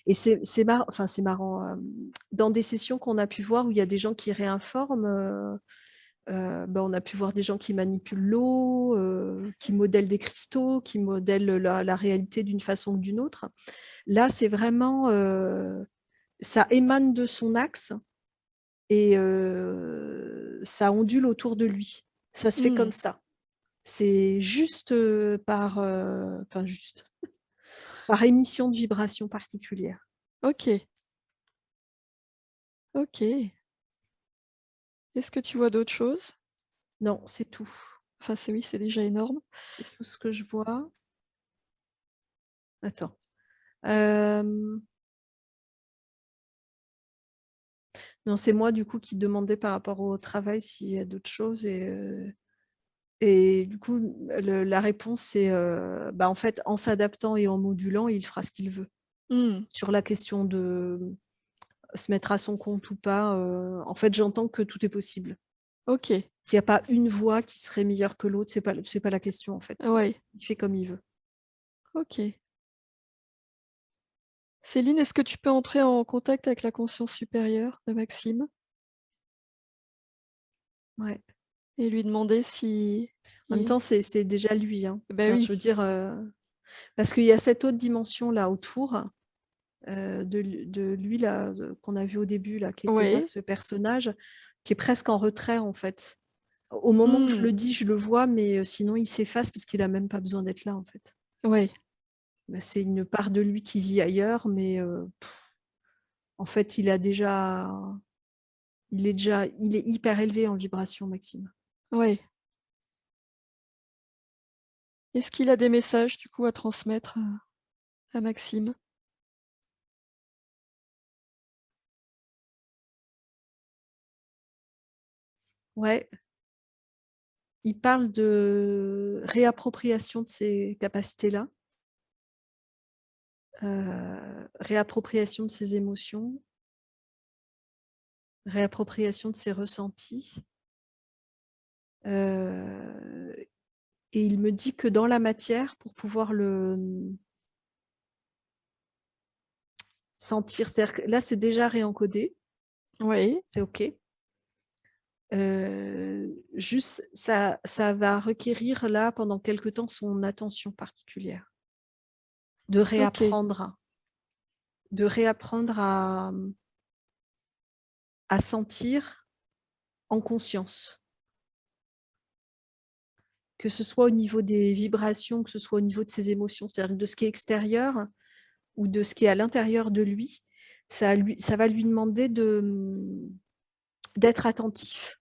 Et c'est marrant, enfin, c'est marrant. Dans des sessions qu'on a pu voir où il y a des gens qui réinforment, on a pu voir des gens qui manipulent l'eau, qui modèlent des cristaux, qui modèlent la réalité d'une façon ou d'une autre. Là, c'est vraiment, ça émane de son axe et ça ondule autour de lui. Ça se fait Hmm. comme ça. C'est juste juste par émission de vibrations particulières. Ok, ok. Est-ce que tu vois d'autres choses? Non, c'est tout. Enfin, oui, c'est déjà énorme. C'est tout ce que je vois. Attends. Non, c'est moi du coup qui demandais par rapport au travail s'il y a d'autres choses et du coup la réponse c'est en fait en s'adaptant et en modulant il fera ce qu'il veut. Hmm. Sur la question de se mettre à son compte ou pas, en fait j'entends que tout est possible. Ok, Il n'y a pas une voie qui serait meilleure que l'autre, c'est pas la question en fait. ouais, Il fait comme il veut. ok. Céline, est-ce que tu peux entrer en contact avec la conscience supérieure de Maxime Ouais. et lui demander si... En même temps, c'est déjà lui, hein. Ben Enfin, oui, je veux dire, parce qu'il y a cette autre dimension là autour de lui là qu'on a vu au début là, qui était là, ouais. ce personnage qui est presque en retrait en fait. Au moment où je Hmm. le dis, je le vois, mais sinon il s'efface parce qu'il a même pas besoin d'être là en fait. Ouais, C'est une part de lui qui vit ailleurs, mais en fait, il est hyper élevé en vibration, Maxime. ouais. Est-ce qu'il a des messages du coup à transmettre à Maxime? Ouais. Il parle de réappropriation de ces capacités-là, réappropriation de ses émotions, réappropriation de ses ressentis. Et il me dit que dans la matière, pour pouvoir le sentir, c'est-à-dire que là, c'est déjà réencodé, Oui, c'est OK. Juste, ça va requérir là, pendant quelque temps, son attention particulière. De ok, réapprendre à sentir en conscience. Que ce soit au niveau des vibrations, que ce soit au niveau de ses émotions, c'est-à-dire de ce qui est extérieur ou de ce qui est à l'intérieur de lui, ça va lui demander d'être attentif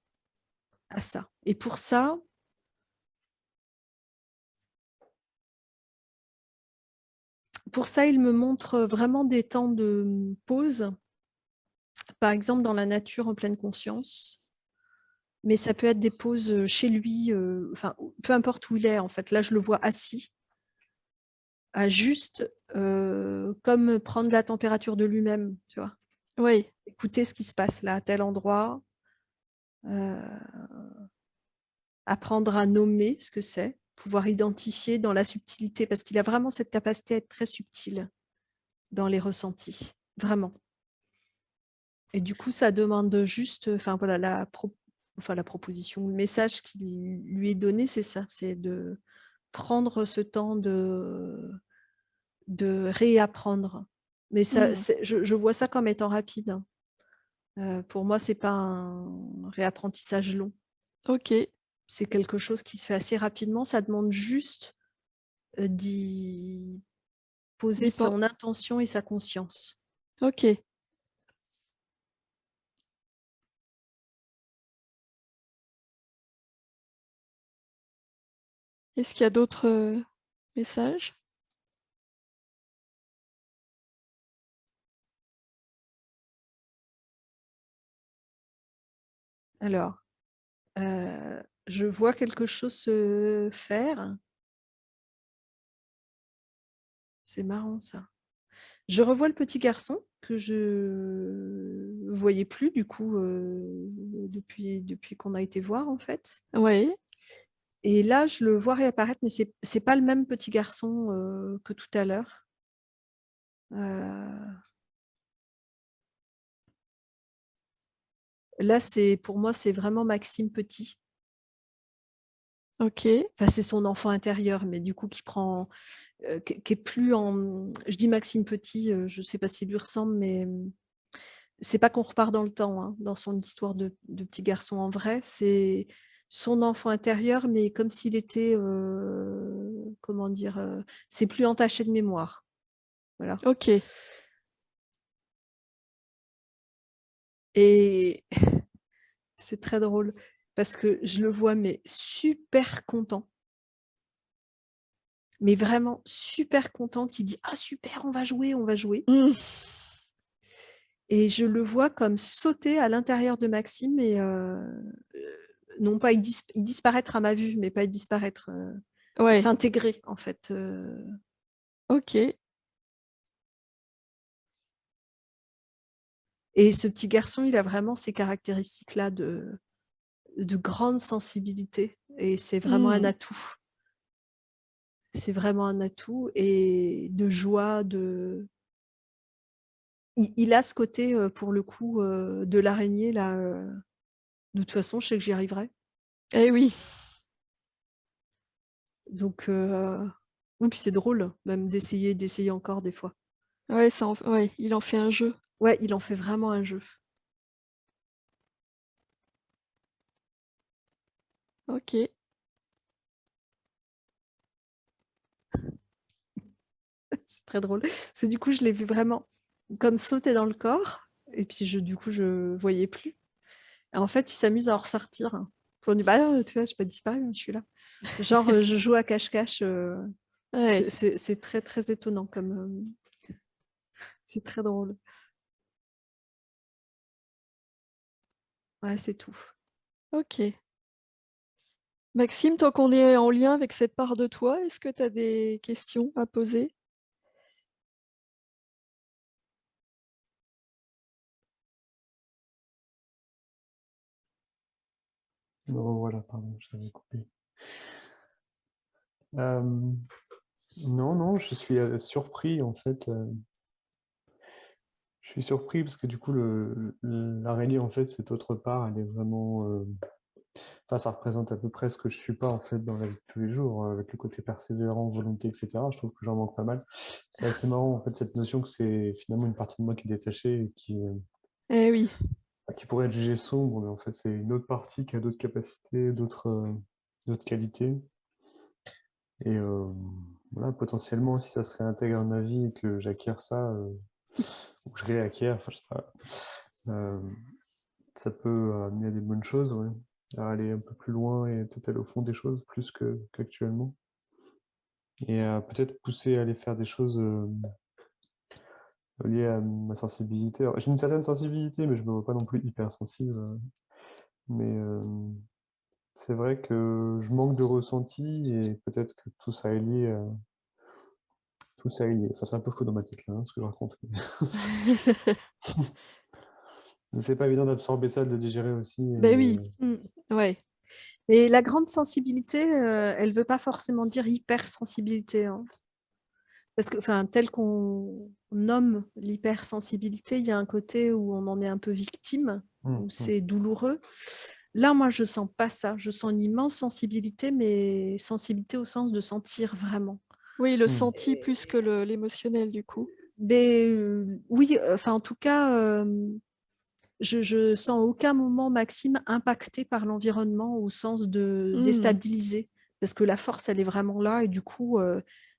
à ça. Et pour ça, il me montre vraiment des temps de pause, par exemple dans la nature en pleine conscience, mais ça peut être des pauses chez lui, enfin, peu importe où il est en fait. Là, je le vois assis, à juste comme prendre la température de lui-même, tu vois. oui, Écouter ce qui se passe là, à tel endroit, apprendre à nommer ce que c'est, pouvoir identifier dans la subtilité, parce qu'il a vraiment cette capacité à être très subtil dans les ressentis, vraiment. Et du coup, ça demande juste, enfin voilà, la proposition, le message qui lui est donné, c'est ça, c'est de prendre ce temps de réapprendre. Mais ça, hmm, je vois ça comme étant rapide, hein. Pour moi, c'est pas un réapprentissage long. ok, C'est quelque chose qui se fait assez rapidement. Ça demande juste d'y poser D'y pen son intention et sa conscience. OK. Est-ce qu'il y a d'autres, messages? Alors, je vois quelque chose se faire. C'est marrant ça. Je revois le petit garçon que je voyais plus du coup, depuis qu'on a été voir en fait. Ouais. Et là, je le vois réapparaître, mais c'est pas le même petit garçon, que tout à l'heure. Là, pour moi, c'est vraiment Maxime petit. OK. Enfin, c'est son enfant intérieur, mais du coup qui prend, qui est plus en je dis Maxime petit, je sais pas s'il lui ressemble, mais c'est pas qu'on repart dans le temps, hein, dans son histoire de petit garçon en vrai, c'est son enfant intérieur, mais comme s'il était, comment dire? C'est plus entaché de mémoire. Voilà. OK. Et c'est très drôle parce que je le vois, mais super content. Mais vraiment super content, qui dit: «Ah super, on va jouer, on va jouer». Mmh. Et je le vois comme sauter à l'intérieur de Maxime et non pas y disparaître à ma vue, mais pas y disparaître, Ouais. s'intégrer en fait, OK. et ce petit garçon, il a vraiment ces caractéristiques-là de grande sensibilité et c'est vraiment un Mmh. atout. C'est vraiment un atout et de joie, il a ce côté, pour le coup, de l'araignée là, de toute façon, je sais que j'y arriverai. Eh oui. Donc oui, puis c'est drôle même d'essayer encore des fois. Ouais, ouais, il en fait un jeu. Ouais, il en fait vraiment un jeu. OK. C'est très drôle. Parce que du coup, je l'ai vu vraiment comme sauter dans le corps et puis du coup, je voyais plus. Et en fait, il s'amuse à en ressortir. On dit: «Bah, tu vois, j'ai pas disparu, je suis là». Genre, je joue à cache-cache, Ouais. c'est très, très étonnant comme, c'est très drôle. Ouais, c'est tout. OK. Maxime, tant qu'on est en lien avec cette part de toi, est-ce que tu as des questions à poser? Me revoilà, pardon, je t'avais coupé. Non, non, je suis, surpris en fait, je suis surpris parce que du coup l'araignée en fait, cette autre part, elle est vraiment, enfin ça représente à peu près ce que je suis pas en fait dans la vie de tous les jours, avec le côté persévérant, volonté et cetera. Je trouve que j'en manque pas mal. C'est assez marrant en fait cette notion que c'est finalement une partie de moi qui est détachée et Eh oui. qui pourrait être jugée sombre, mais en fait c'est une autre partie qui a d'autres capacités, d'autres qualités et voilà, potentiellement si ça se réintègre dans ma vie et que j'acquiers ça, ou que je réacquiers, enfin je sais pas, ça peut amener à des bonnes choses, ouais. À aller un peu plus loin et peut-être aller au fond des choses plus qu'actuellement. Et peut-être pousser à aller faire des choses liées à ma sensibilité. Alors, j'ai une certaine sensibilité, mais je me vois pas non plus hypersensible. Mais c'est vrai que je manque de ressenti et peut-être que tout ça est lié. Tout ça est lié. Enfin, c'est un peu fou dans ma tête là, hein, ce que je raconte. Mais c'est pas évident d'absorber ça, de le digérer aussi. Beh oui. Mmh. Ouais. Et la grande sensibilité, elle veut pas forcément dire hypersensibilité, hein. Parce que, enfin, tel qu'on nomme l'hypersensibilité, il y a un côté où on en est un peu victime, où c'est douloureux. Là, moi, je sens pas ça. Je sens une immense sensibilité, mais sensibilité au sens de sentir vraiment. Oui, le Mmh. senti plus que l'émotionnel du coup. Mais oui, enfin, en tout cas, je sens à aucun moment Maxime impacté par l'environnement au sens de Mmh. déstabilisé. parce que la force, elle est vraiment là et du coup,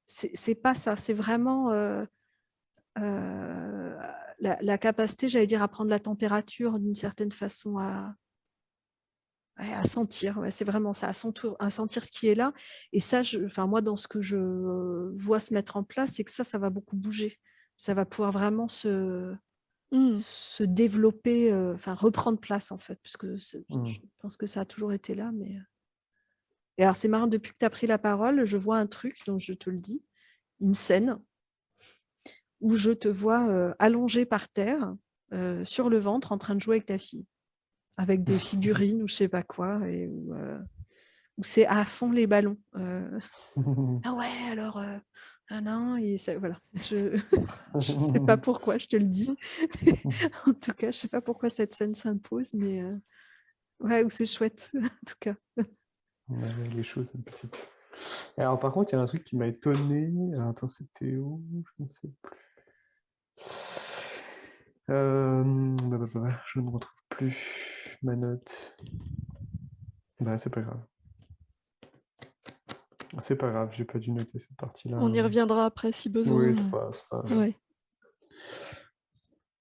c'est pas ça, c'est vraiment, la capacité, j'allais dire, à prendre la température d'une certaine façon, ouais, à sentir, ouais, c'est vraiment ça, à sentir ce qui est là et ça, enfin moi, dans ce que je vois se mettre en place, c'est que ça va beaucoup bouger. Ça va pouvoir vraiment Mmh. se développer, enfin reprendre place en fait, puisque Mmh. je pense que ça a toujours été là, mais et alors c'est marrant, depuis que tu as pris la parole, je vois un truc, donc je te le dis, une scène où je te vois, allongée par terre, sur le ventre en train de jouer avec ta fille, avec des figurines ou je sais pas quoi et où c'est à fond les ballons, «Ah ouais alors, nin et ça voilà, je sais pas pourquoi je te le dis. En tout cas, je sais pas pourquoi cette scène s'impose, mais ouais, où c'est chouette, en tout cas. Ouais, les choses, c'est petite. Et alors, par contre, il y a un truc qui m'a étonné. Alors, attends, c'était où? Je ne sais plus. Je ne retrouve plus ma note. Bah, c'est pas grave. C'est pas grave, j'ai pas dû noter cette partie-là. On y reviendra après si besoin, Oui, c'est pas grave. ouais.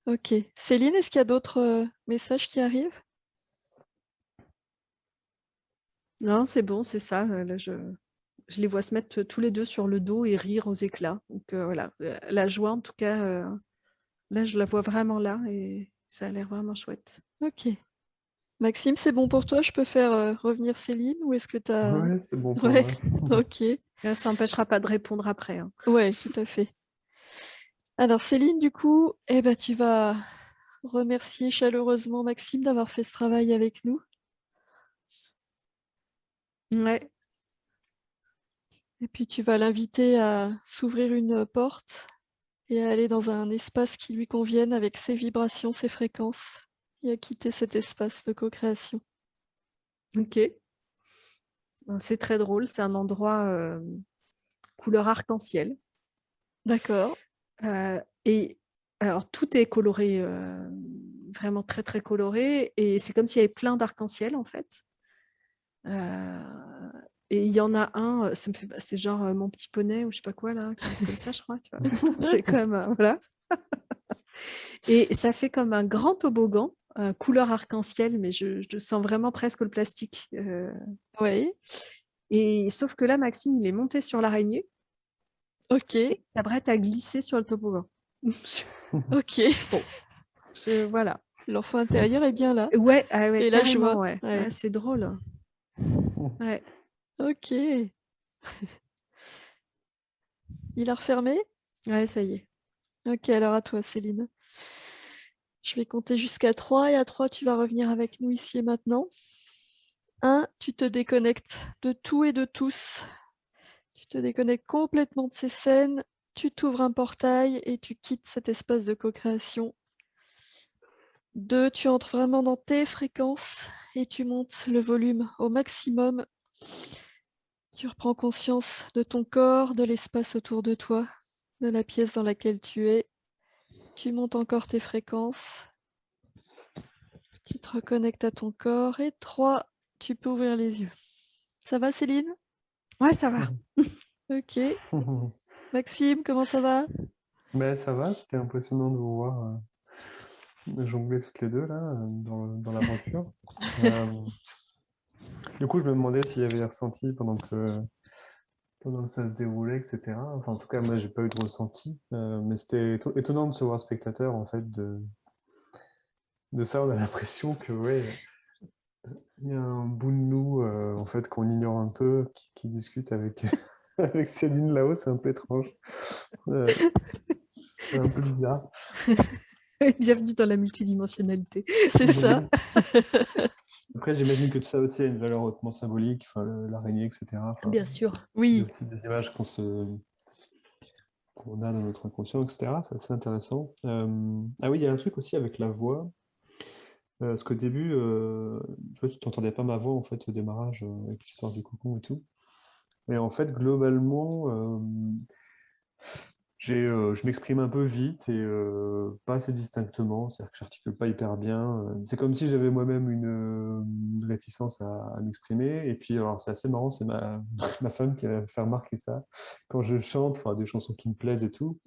OK. Céline, est-ce qu'il y a d'autres, messages qui arrivent? Non, c'est bon, c'est ça, là, je les vois se mettre tous les 2 sur le dos et rire aux éclats. Donc voilà, la joie en tout cas, là, je la vois vraiment là et ça a l'air vraiment chouette. OK. Maxime, c'est bon pour toi? Je peux faire, revenir Céline ou est-ce que tu as Ouais, c'est bon pour ouais, moi. OK. Ça empêchera pas de répondre après, hein. Ouais, tout à fait. Alors Céline, du coup, eh ben, tu vas remercier chaleureusement Maxime d'avoir fait ce travail avec nous Ouais, et puis tu vas l'inviter à s'ouvrir une porte et à aller dans un espace qui lui convienne avec ses vibrations, ses fréquences et à quitter cet espace de co-création. OK. C'est très drôle, c'est un endroit, couleur arc-en-ciel. D'accord. Et alors tout est coloré, vraiment très, très coloré et c'est comme s'il y avait plein d'arc-en-ciel, en fait. Et il y en a un, ça me fait c'est genre, Mon Petit Poney ou je sais pas quoi là, comme ça je crois, tu vois? C'est comme, voilà et ça fait comme un grand toboggan, couleur arc-en-ciel, mais je sens vraiment presque le plastique, Oui, et sauf que là, Maxime, il est monté sur l'araignée OK, et il s'apprête à glisser sur le toboggan. OK. Bon, voilà. L'enfant intérieur est bien là Ouais, ah ouais, et la joie, carrément, ouais. ouais. Ouais, c'est drôle. Ouais. OK. Il a refermé? Ouais, ça y est. OK, alors à toi Céline. Je vais compter jusqu'à 3 et à 3 tu vas revenir avec nous ici et maintenant. 1, tu te déconnectes de tout et de tous. Tu te déconnectes complètement de ces scènes, tu t'ouvres un portail et tu quittes cet espace de co-création. 2, tu entres vraiment dans tes fréquences et tu montes le volume au maximum. Tu reprends conscience de ton corps, de l'espace autour de toi, de la pièce dans laquelle tu es. Tu montes encore tes fréquences. Tu te reconnectes à ton corps et 3, tu peux ouvrir les yeux. Ça va Céline? Ouais, ça va. OK. Maxime, comment ça va? Mais ça va, c'était impressionnant de vous voir jongler toutes les deux là, dans l'aventure. Du coup, je me demandais s'il y avait des ressentis pendant que ça se déroulait, etc. Enfin, en tout cas, moi, j'ai pas eu de ressenti, mais c'était étonnant de se voir spectateur, en fait, de ça. On a l'impression que, ouais, il y a un bout de nous, en fait, qu'on ignore un peu, qui discute avec, avec Céline là-haut, c'est un peu étrange. Euh, c'est un peu bizarre. Bienvenue dans la multidimensionnalité. C'est ça. Oui. Après, j'imagine que tout ça aussi a une valeur hautement symbolique, enfin, l'araignée, etc. Enfin, Bien sûr. c'est Oui, aussi des images qu'on a dans notre inconscient, etc. C'est assez intéressant. Ah oui, il y a un truc aussi avec la voix. Parce qu'au début, tu vois, tu t'entendais pas ma voix en fait au démarrage, avec l'histoire du cocon et tout. Et en fait, globalement, je m'exprime un peu vite et pas assez distinctement, c'est-à-dire que j'articule pas hyper bien. C'est comme si j'avais moi-même une réticence à m'exprimer. Et puis, alors, c'est assez marrant, c'est ma femme qui a fait remarquer ça. Quand je chante, enfin, des chansons qui me plaisent et tout,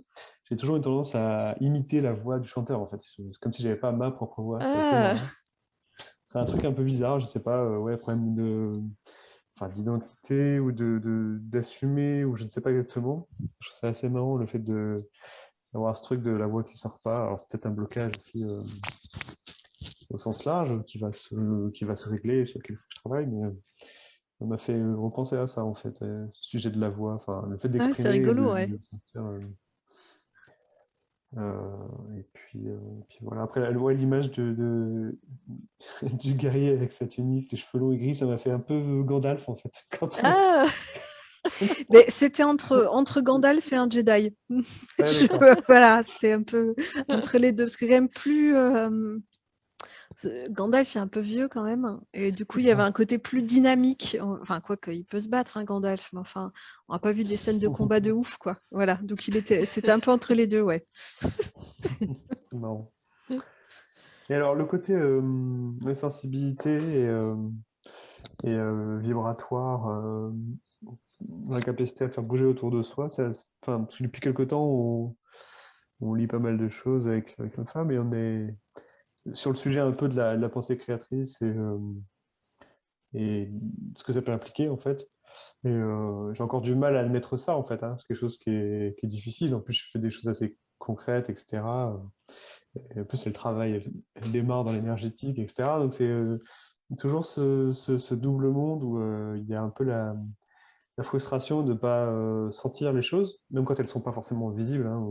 j'ai toujours une tendance à imiter la voix du chanteur, en fait. C'est comme si j'avais pas ma propre voix, c'est assez Ah! marrant. C'est un truc un peu bizarre, je sais pas, ouais, problème enfin, d'identité ou d'assumer, ou je ne sais pas exactement. Je trouve ça assez marrant le fait d'avoir ce truc de la voix qui sort pas. Alors c'est peut-être un blocage aussi au sens large qui va se régler, sur lequel il faut que je travaille, mais ça m'a fait repenser à ça en fait, ce sujet de la voix, enfin le fait Ouais, c'est d'exprimer et rigolo, de ouais. sentir. Et puis voilà. Après, ouais, l'image du guerrier avec sa tunique, les cheveux longs et gris, ça m'a fait un peu Gandalf en fait. Ah! Mais c'était entre Gandalf et un Jedi. Ouais, d'accord. Voilà, c'était un peu entre les deux. Parce que quand même plus... Gandalf est un peu vieux quand même. Et du coup, il y avait un côté plus dynamique. Enfin, quoi qu'il peut se battre, hein, Gandalf. Mais enfin, on n'a pas vu des scènes de combat de ouf, quoi. Voilà, donc c'était un peu entre les deux, ouais. C'est marrant. Et alors, le côté sensibilité et vibratoire, la capacité à faire bouger autour de soi, enfin, parce que depuis quelque temps, on lit pas mal de choses avec ma femme et on est sur le sujet un peu de la pensée créatrice et ce que ça peut impliquer en fait. Et j'ai encore du mal à admettre ça en fait, hein. C'est quelque chose qui est difficile. En plus, je fais des choses assez concrètes, etc. Et en plus, c'est le travail, elle démarre dans l'énergétique, etc. Donc, c'est toujours ce double monde où il y a un peu la frustration de ne pas sentir les choses, même quand elles ne sont pas forcément visibles, hein,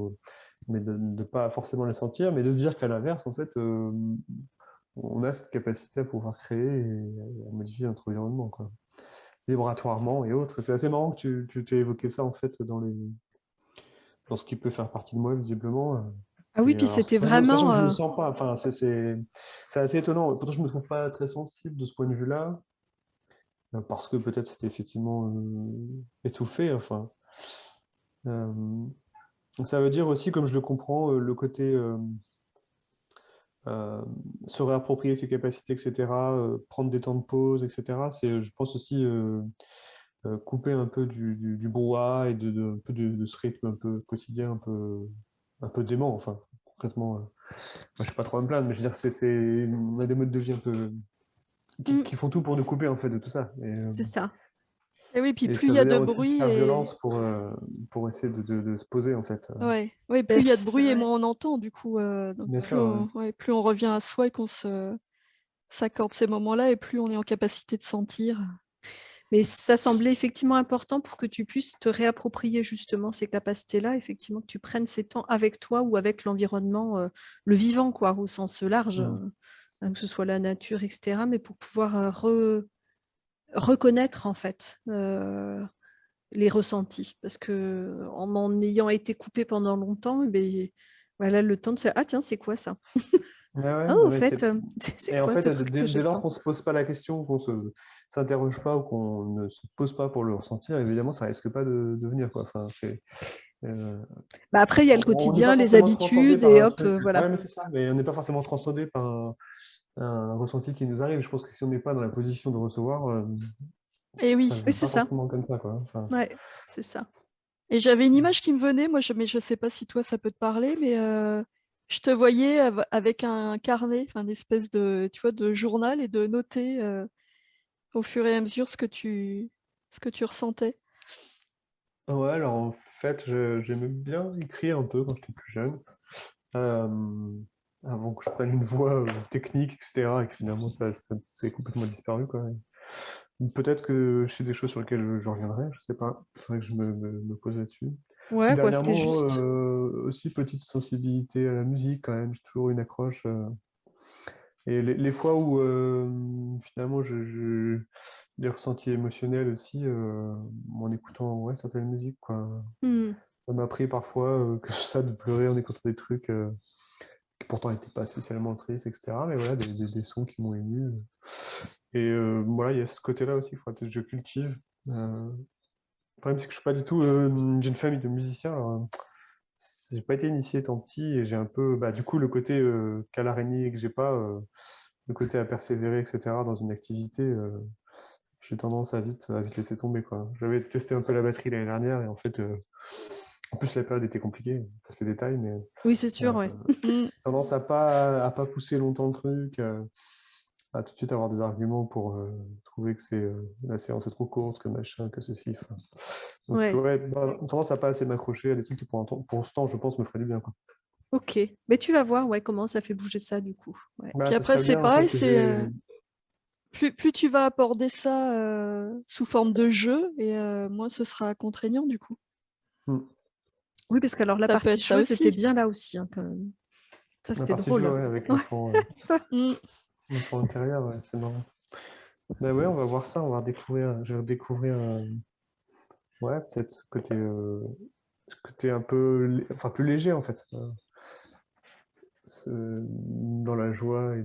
mais de ne pas forcément les sentir, mais de se dire qu'à l'inverse, en fait, on a cette capacité à pouvoir créer et à modifier notre environnement, quoi, vibratoirement et autres. C'est assez marrant que tu aies évoqué ça, en fait, dans ce qui peut faire partie de moi, visiblement. Ah oui, Et puis alors, c'était sachant vraiment... que je me sens pas, enfin, c'est assez étonnant. Pourtant, je me trouve pas très sensible de ce point de vue-là, parce que peut-être c'était effectivement étouffé, enfin. Euh, Ça veut dire aussi, comme je le comprends, le côté euh, se réapproprier ses capacités, etc., prendre des temps de pause, etc. C'est, je pense aussi, couper un peu du brouhaha et un peu de ce rythme un peu quotidien, un peu dément, enfin, concrètement. Moi, je suis pas trop à me plaindre, mais je veux dire, on a des modes de vie un peu Mm, qui font tout pour nous couper en fait de tout ça. c'est ça. Et oui, puis Et plus il ça y a veut de dire aussi se bruit faire et violence pour essayer de se poser en fait. ouais, ouais, Ben, plus il y a de bruit et ouais. moins on entend du coup, donc Bien sûr, ouais. plus on revient à soi et qu'on s'accorde ces moments-là et plus on est en capacité de sentir. Mais ça semblait effectivement important pour que tu puisses te réapproprier justement ces capacités-là, effectivement, que tu prennes ces temps avec toi ou avec l'environnement, le vivant, quoi, au sens large, Mm. hein, que ce soit la nature, etc., mais pour pouvoir reconnaître en fait les ressentis. Parce que en ayant été coupé pendant longtemps, ben, voilà le temps de se dire, ah tiens, c'est quoi ça? Ouais, ouais, Ah, non, au mais fait, c'est et en quoi fait, ce truc que je dès lors sens? qu'on se pose pas la question, qu'on s'interroge pas ou qu'on ne se pose pas pour le ressentir, évidemment, ça risque pas de venir, quoi. Enfin, euh, Bah, après, il y a le on n'est pas quotidien, les forcément transcendé habitudes, par et un hop, truc. voilà. Ouais, mais c'est ça. Mais on n'est pas forcément transcendé par un ressenti qui nous arrive. Je pense que si on n'est pas dans la position de recevoir, Et ça oui. vient Oui, c'est pas ça. forcément comme ça, quoi. Enfin, Ouais, c'est ça. Et j'avais une image qui me venait, moi, mais je sais pas si toi ça peut te parler, mais je te voyais avec un carnet, enfin une espèce de, tu vois, de journal et de noter au fur et à mesure ce que tu ressentais. ouais, alors en fait, j'aimais bien écrire un peu quand j'étais plus jeune. euh, Avant que je prenne une voie technique, etc. Et que finalement ça s'est complètement disparu, quoi. Peut-être que c'est des choses sur lesquelles je reviendrai, je sais pas. Il faudrait que je me pose là-dessus. Puis Ouais, vois ce qui est dernièrement, juste. aussi petite sensibilité à la musique quand même, j'ai toujours une accroche. Et les fois où finalement des ressentis émotionnels aussi en écoutant ouais, certaines musiques, quoi. Hmm. Ça m'a pris parfois que ça de pleurer en écoutant des trucs qui pourtant n'étaient pas spécialement tristes, etc. Mais voilà, des sons qui m'ont ému. Et voilà, il y a ce côté-là aussi, il faudrait peut-être que je cultive. Le problème, c'est que je suis pas du tout. J'ai une famille de musiciens, alors, j'ai pas été initié tant petit et j'ai un peu, du coup, le côté cale araignée que j'ai pas, le côté à persévérer, etc. dans une activité, j'ai tendance à vite laisser tomber, quoi. J'avais testé un peu la batterie l'année dernière et en fait, en plus la période était compliquée, ces détails, mais Oui, c'est sûr, ouais. Mmh. j'ai tendance à pas pousser longtemps le truc, à tout de suite avoir des arguments pour trouver que la séance est trop courte, que machin, que ceci. Enfin. Donc Ouais. ouais, tendance à pas assez m'accrocher à des trucs qui pour ce temps, je pense, me feraient du bien, quoi. Ok. Mais tu vas voir, ouais, comment ça fait bouger ça, du coup. Ouais. Puis Ce après, serait c'est bien, en pareil, fait, que j'ai... plus tu vas aborder ça sous forme de jeu, et moins ce sera contraignant du coup. Hmm. Oui, parce que alors la Ça peut partie être ça jeu, c'était aussi. bien là aussi, hein, quand même. Ça, La c'était partie de drôle. jeu, ouais, avec Ouais. Mmh. l'enfant intérieur, ouais, c'est marrant. Ouais, on va voir ça, je vais redécouvrir, ouais, peut-être ce côté un peu, enfin plus léger en fait, dans la joie et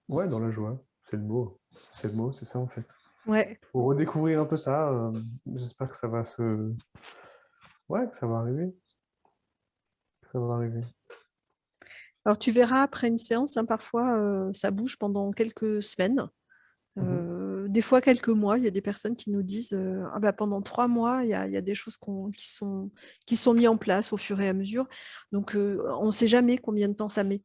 ouais, dans la joie, c'est le mot, c'est ça en fait. Ouais. Pour redécouvrir un peu ça, j'espère que ouais, que ça va arriver, que ça va arriver. Alors, tu verras après une séance, hein, parfois, ça bouge pendant quelques semaines. Des fois quelques mois. Il y a des personnes qui nous disent pendant 3 mois, il y a des choses qui sont mises en place au fur et à mesure. Donc, on ne sait jamais combien de temps ça met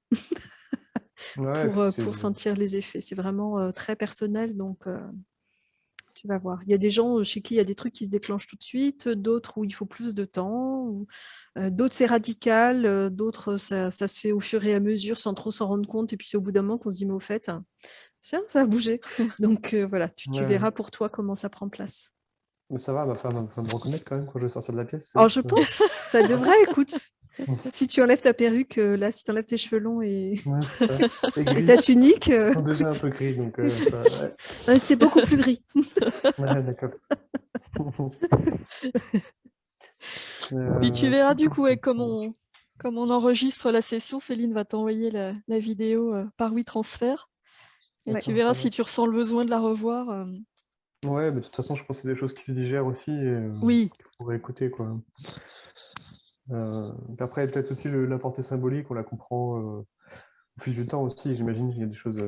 Ouais, puis pour sentir les effets. C'est vraiment très personnel. Donc, tu vas voir. Il y a des gens chez qui il y a des trucs qui se déclenchent tout de suite, d'autres où il faut plus de temps, d'autres c'est radical, d'autres ça se fait au fur et à mesure sans trop s'en rendre compte. Et puis c'est au bout d'un moment qu'on se dit, mais au fait, ça a bougé. Donc voilà, tu ouais. verras pour toi comment ça prend place. Mais ça va, ma femme va me reconnaître quand même quand je vais sortir de la pièce, c'est Alors bon. je pense, ça devrait, écoute. Si tu enlèves ta perruque, là, si tu enlèves tes cheveux longs et, Ouais, c'est ça. Et et gris. ta tunique, Ils sont déjà un écoute, peu gris, donc ça, ouais. c'était beaucoup plus gris. Ouais, d'accord. Puis tu verras du coup, Ok. comme on enregistre la session, Céline va t'envoyer la vidéo par WeTransfer. Et tu Ouais. verras Ça si tu ressens le besoin de la revoir. Ouais, mais de toute façon, je pense que c'est des choses qui se digèrent aussi et Oui, qu'il faudrait écouter, quoi. Puis après, peut-être aussi la portée symbolique, on la comprend au fil du temps aussi, j'imagine. Il y a des choses.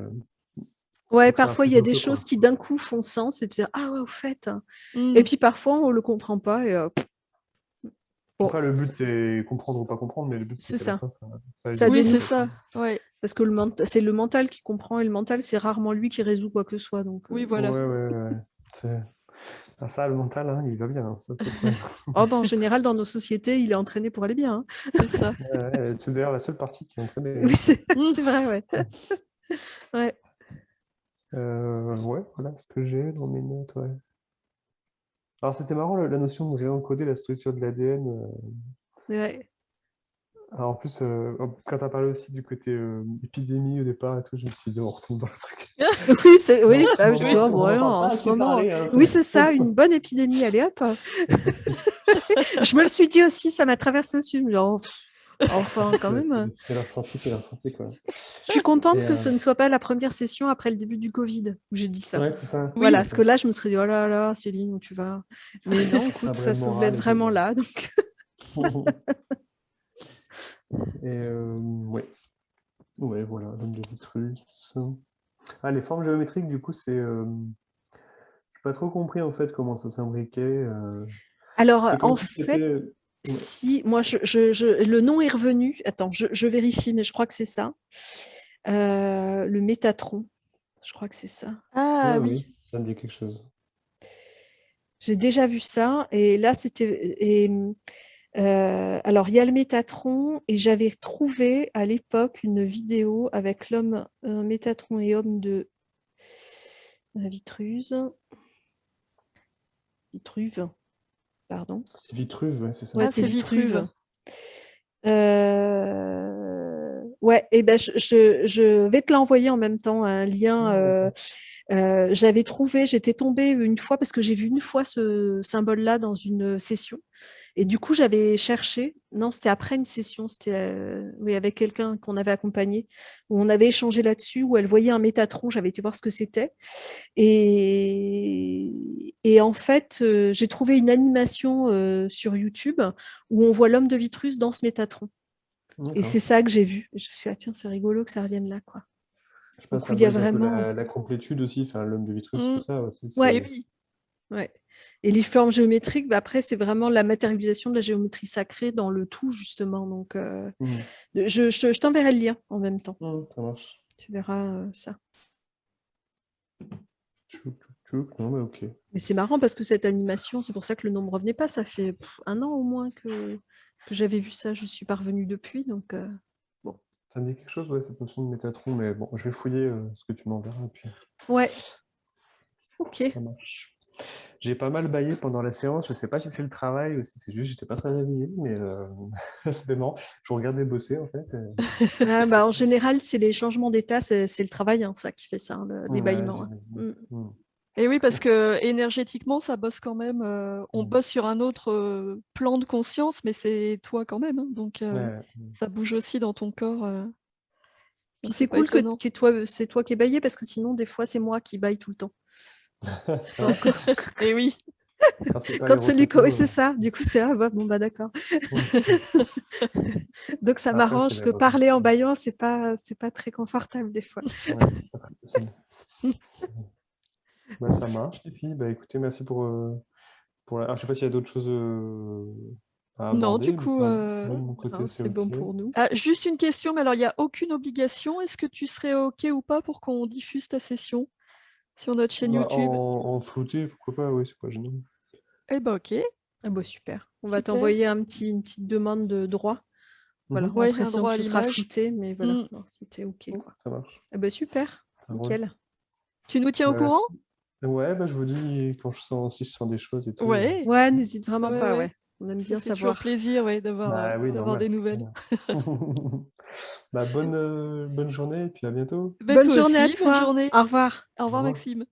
Ouais, Faut que ça parfois il infuse y a un des peu, choses quoi. qui d'un coup font sens et tu dis ah ouais, au fait. Et mmh, puis parfois on le comprend pas et bon, Après, le but, c'est comprendre ou pas comprendre, mais le but, c'est c'est qu'à la ça. fin, ça aille Ça jusqu'au oui, bout, c'est dénoue. quoi. ça. Ouais, Parce que c'est le mental qui comprend et le mental, c'est rarement lui qui résout quoi que ce soit. Donc, oui, Ouais, voilà, ouais. C'est- ça, le mental, hein, il va bien, hein, ça, pas de problème. en général, dans nos sociétés, il est entraîné pour aller bien, hein. c'est ça. Ouais, c'est d'ailleurs la seule partie qui est entraînée, Oui, hein. Mmh. c'est vrai, ouais. Ouais, Ouais, voilà ce que j'ai dans mes notes, ouais. Alors, c'était marrant la notion de réencoder la structure de l'ADN. ouais. Alors, en plus, quand tu as parlé aussi du côté épidémie au départ et tout, je me suis dit, on retombe dans le truc. Oui, bah, On justement, bon, n'en parle en pas ce assez moment. parlé, hein. Oui, c'est ça, une bonne épidémie, allez hop. Je me le suis dit aussi, ça m'a traversé au-dessus. Je me dis, oh, enfin, quand même. C'est le ressenti, quoi. Je suis contente Et, que ce ne soit pas la première session après le début du Covid où j'ai dit ça. ouais, c'est ça. Voilà, Oui, parce que là, je me serais dit, oh là là, Céline, où tu vas? Mais non, Un écoute, vrai ça semble être moral et tout. vraiment là. Donc, Et ouais. Ouais, voilà, l'homme de Vitrus. Ah, les formes géométriques, du coup, j'ai pas trop compris en fait comment ça s'imbriquait. alors, C'est en comme si fait, c'était. Ouais. si, moi, le nom est revenu. Attends, je vérifie, mais je crois que c'est ça. Le Métatron, je crois que c'est ça. ah Ah oui, oui, ça me dit quelque chose. J'ai déjà vu ça. Et là, c'était. Alors, il y a le Métatron, et j'avais trouvé à l'époque une vidéo avec l'homme, Métatron et homme de Vitruve, pardon. C'est Vitruve, ouais, c'est ça. Ouais, ah c'est c'est Vitruve. Vitruve. Ouais, et ben je vais te l'envoyer en même temps, un lien. Ouais, d'accord. J'étais tombée une fois parce que j'ai vu une fois ce symbole-là dans une session. Et du coup, j'avais cherché. Non, c'était après une session. C'était oui, avec quelqu'un qu'on avait accompagné, où on avait échangé là-dessus, où elle voyait un Métatron. J'avais été voir ce que c'était. Et en fait, j'ai trouvé une animation sur YouTube où on voit l'homme de Vitrus dans ce Métatron. Et c'est D'accord. ça que j'ai vu. Et je me suis dit, ah, tiens, c'est rigolo que ça revienne là, quoi. Je sais pas, Donc, ça il y a symbolise un peu vraiment. la complétude aussi, enfin, l'homme de Vitrux, c'est Mmh. ça aussi. Ouais. Eh oui. Ouais. Et les formes géométriques, bah après, c'est vraiment la matérialisation de la géométrie sacrée dans le tout, justement. Donc, je t'enverrai le lien en même temps. Ça marche. Tu verras ça. Tchouk, tchouk, tchouk. Non, mais ok. Mais c'est marrant parce que cette animation, c'est pour ça que le nom ne revenait pas. Ça fait 1 an au moins que j'avais vu ça. Je suis pas revenue depuis. Donc, bon. Ça me dit quelque chose, ouais, cette notion de Métatron, mais bon, je vais fouiller ce que tu m'enverras, et puis Ouais. Ok. ça marche. J'ai pas mal baillé pendant la séance, je sais pas si c'est le travail ou si c'est juste j'étais pas très réveillé, mais c'était marrant. Je regardais bosser en fait. Ah, bah, en général, c'est les changements d'état, c'est le travail, hein, ça qui fait ça, Ouais, l'ébaillement. Hein. j'imagine. Et oui, parce que énergétiquement, ça bosse quand même. On Mm. bosse sur un autre plan de conscience, mais c'est toi quand même. Hein, donc, Ouais. ça bouge aussi dans ton corps. Puis donc c'est pas cool que étonnant. c'est toi qui ébaillé parce que sinon, des fois, c'est moi qui baille tout le temps. C'est vrai. Et oui. Quand c'est pas les Quand celui rototos, oui, c'est ça. Du coup, c'est bon, bah d'accord. Donc ça après, c'est m'arrange les que parler en rototos. baillant, c'est pas très confortable des fois. Ouais, c'est pas très facile. Bah, ça marche. Et puis, bah, écoutez, merci pour la... Alors, je sais pas s'il y a d'autres choses à Non, du aborder, mais coup, moi, de mon côté, Non, c'est c'est bon ok. pour nous. juste une question, mais alors il n'y a aucune obligation. Est-ce que tu serais OK ou pas pour qu'on diffuse ta session sur notre chaîne Bah, YouTube? en flouté, pourquoi pas, oui, c'est pas gênant. Eh ben OK, Ah bah super. On va super. t'envoyer une petite demande de droit. Voilà, en Ouais, un précisant droit que à ce sera l'image. flouté, mais voilà, Mm. non, c'était ok quoi. Ça marche. Ah bah super, Ça roule. nickel. Tu nous tiens au Bah, courant? merci. Ouais, bah, je vous dis quand si je sens des choses et tout. Ouais, Ouais, n'hésite vraiment ouais, pas, ouais. ouais. On aime Ça bien fait toujours savoir. plaisir, ouais, Bah oui, d'avoir des normal. nouvelles. Bah, bonne journée et puis à bientôt. Ben, Bonne toi journée à aussi, bonne toi. journée. Au revoir. Au Au revoir revoir. Maxime.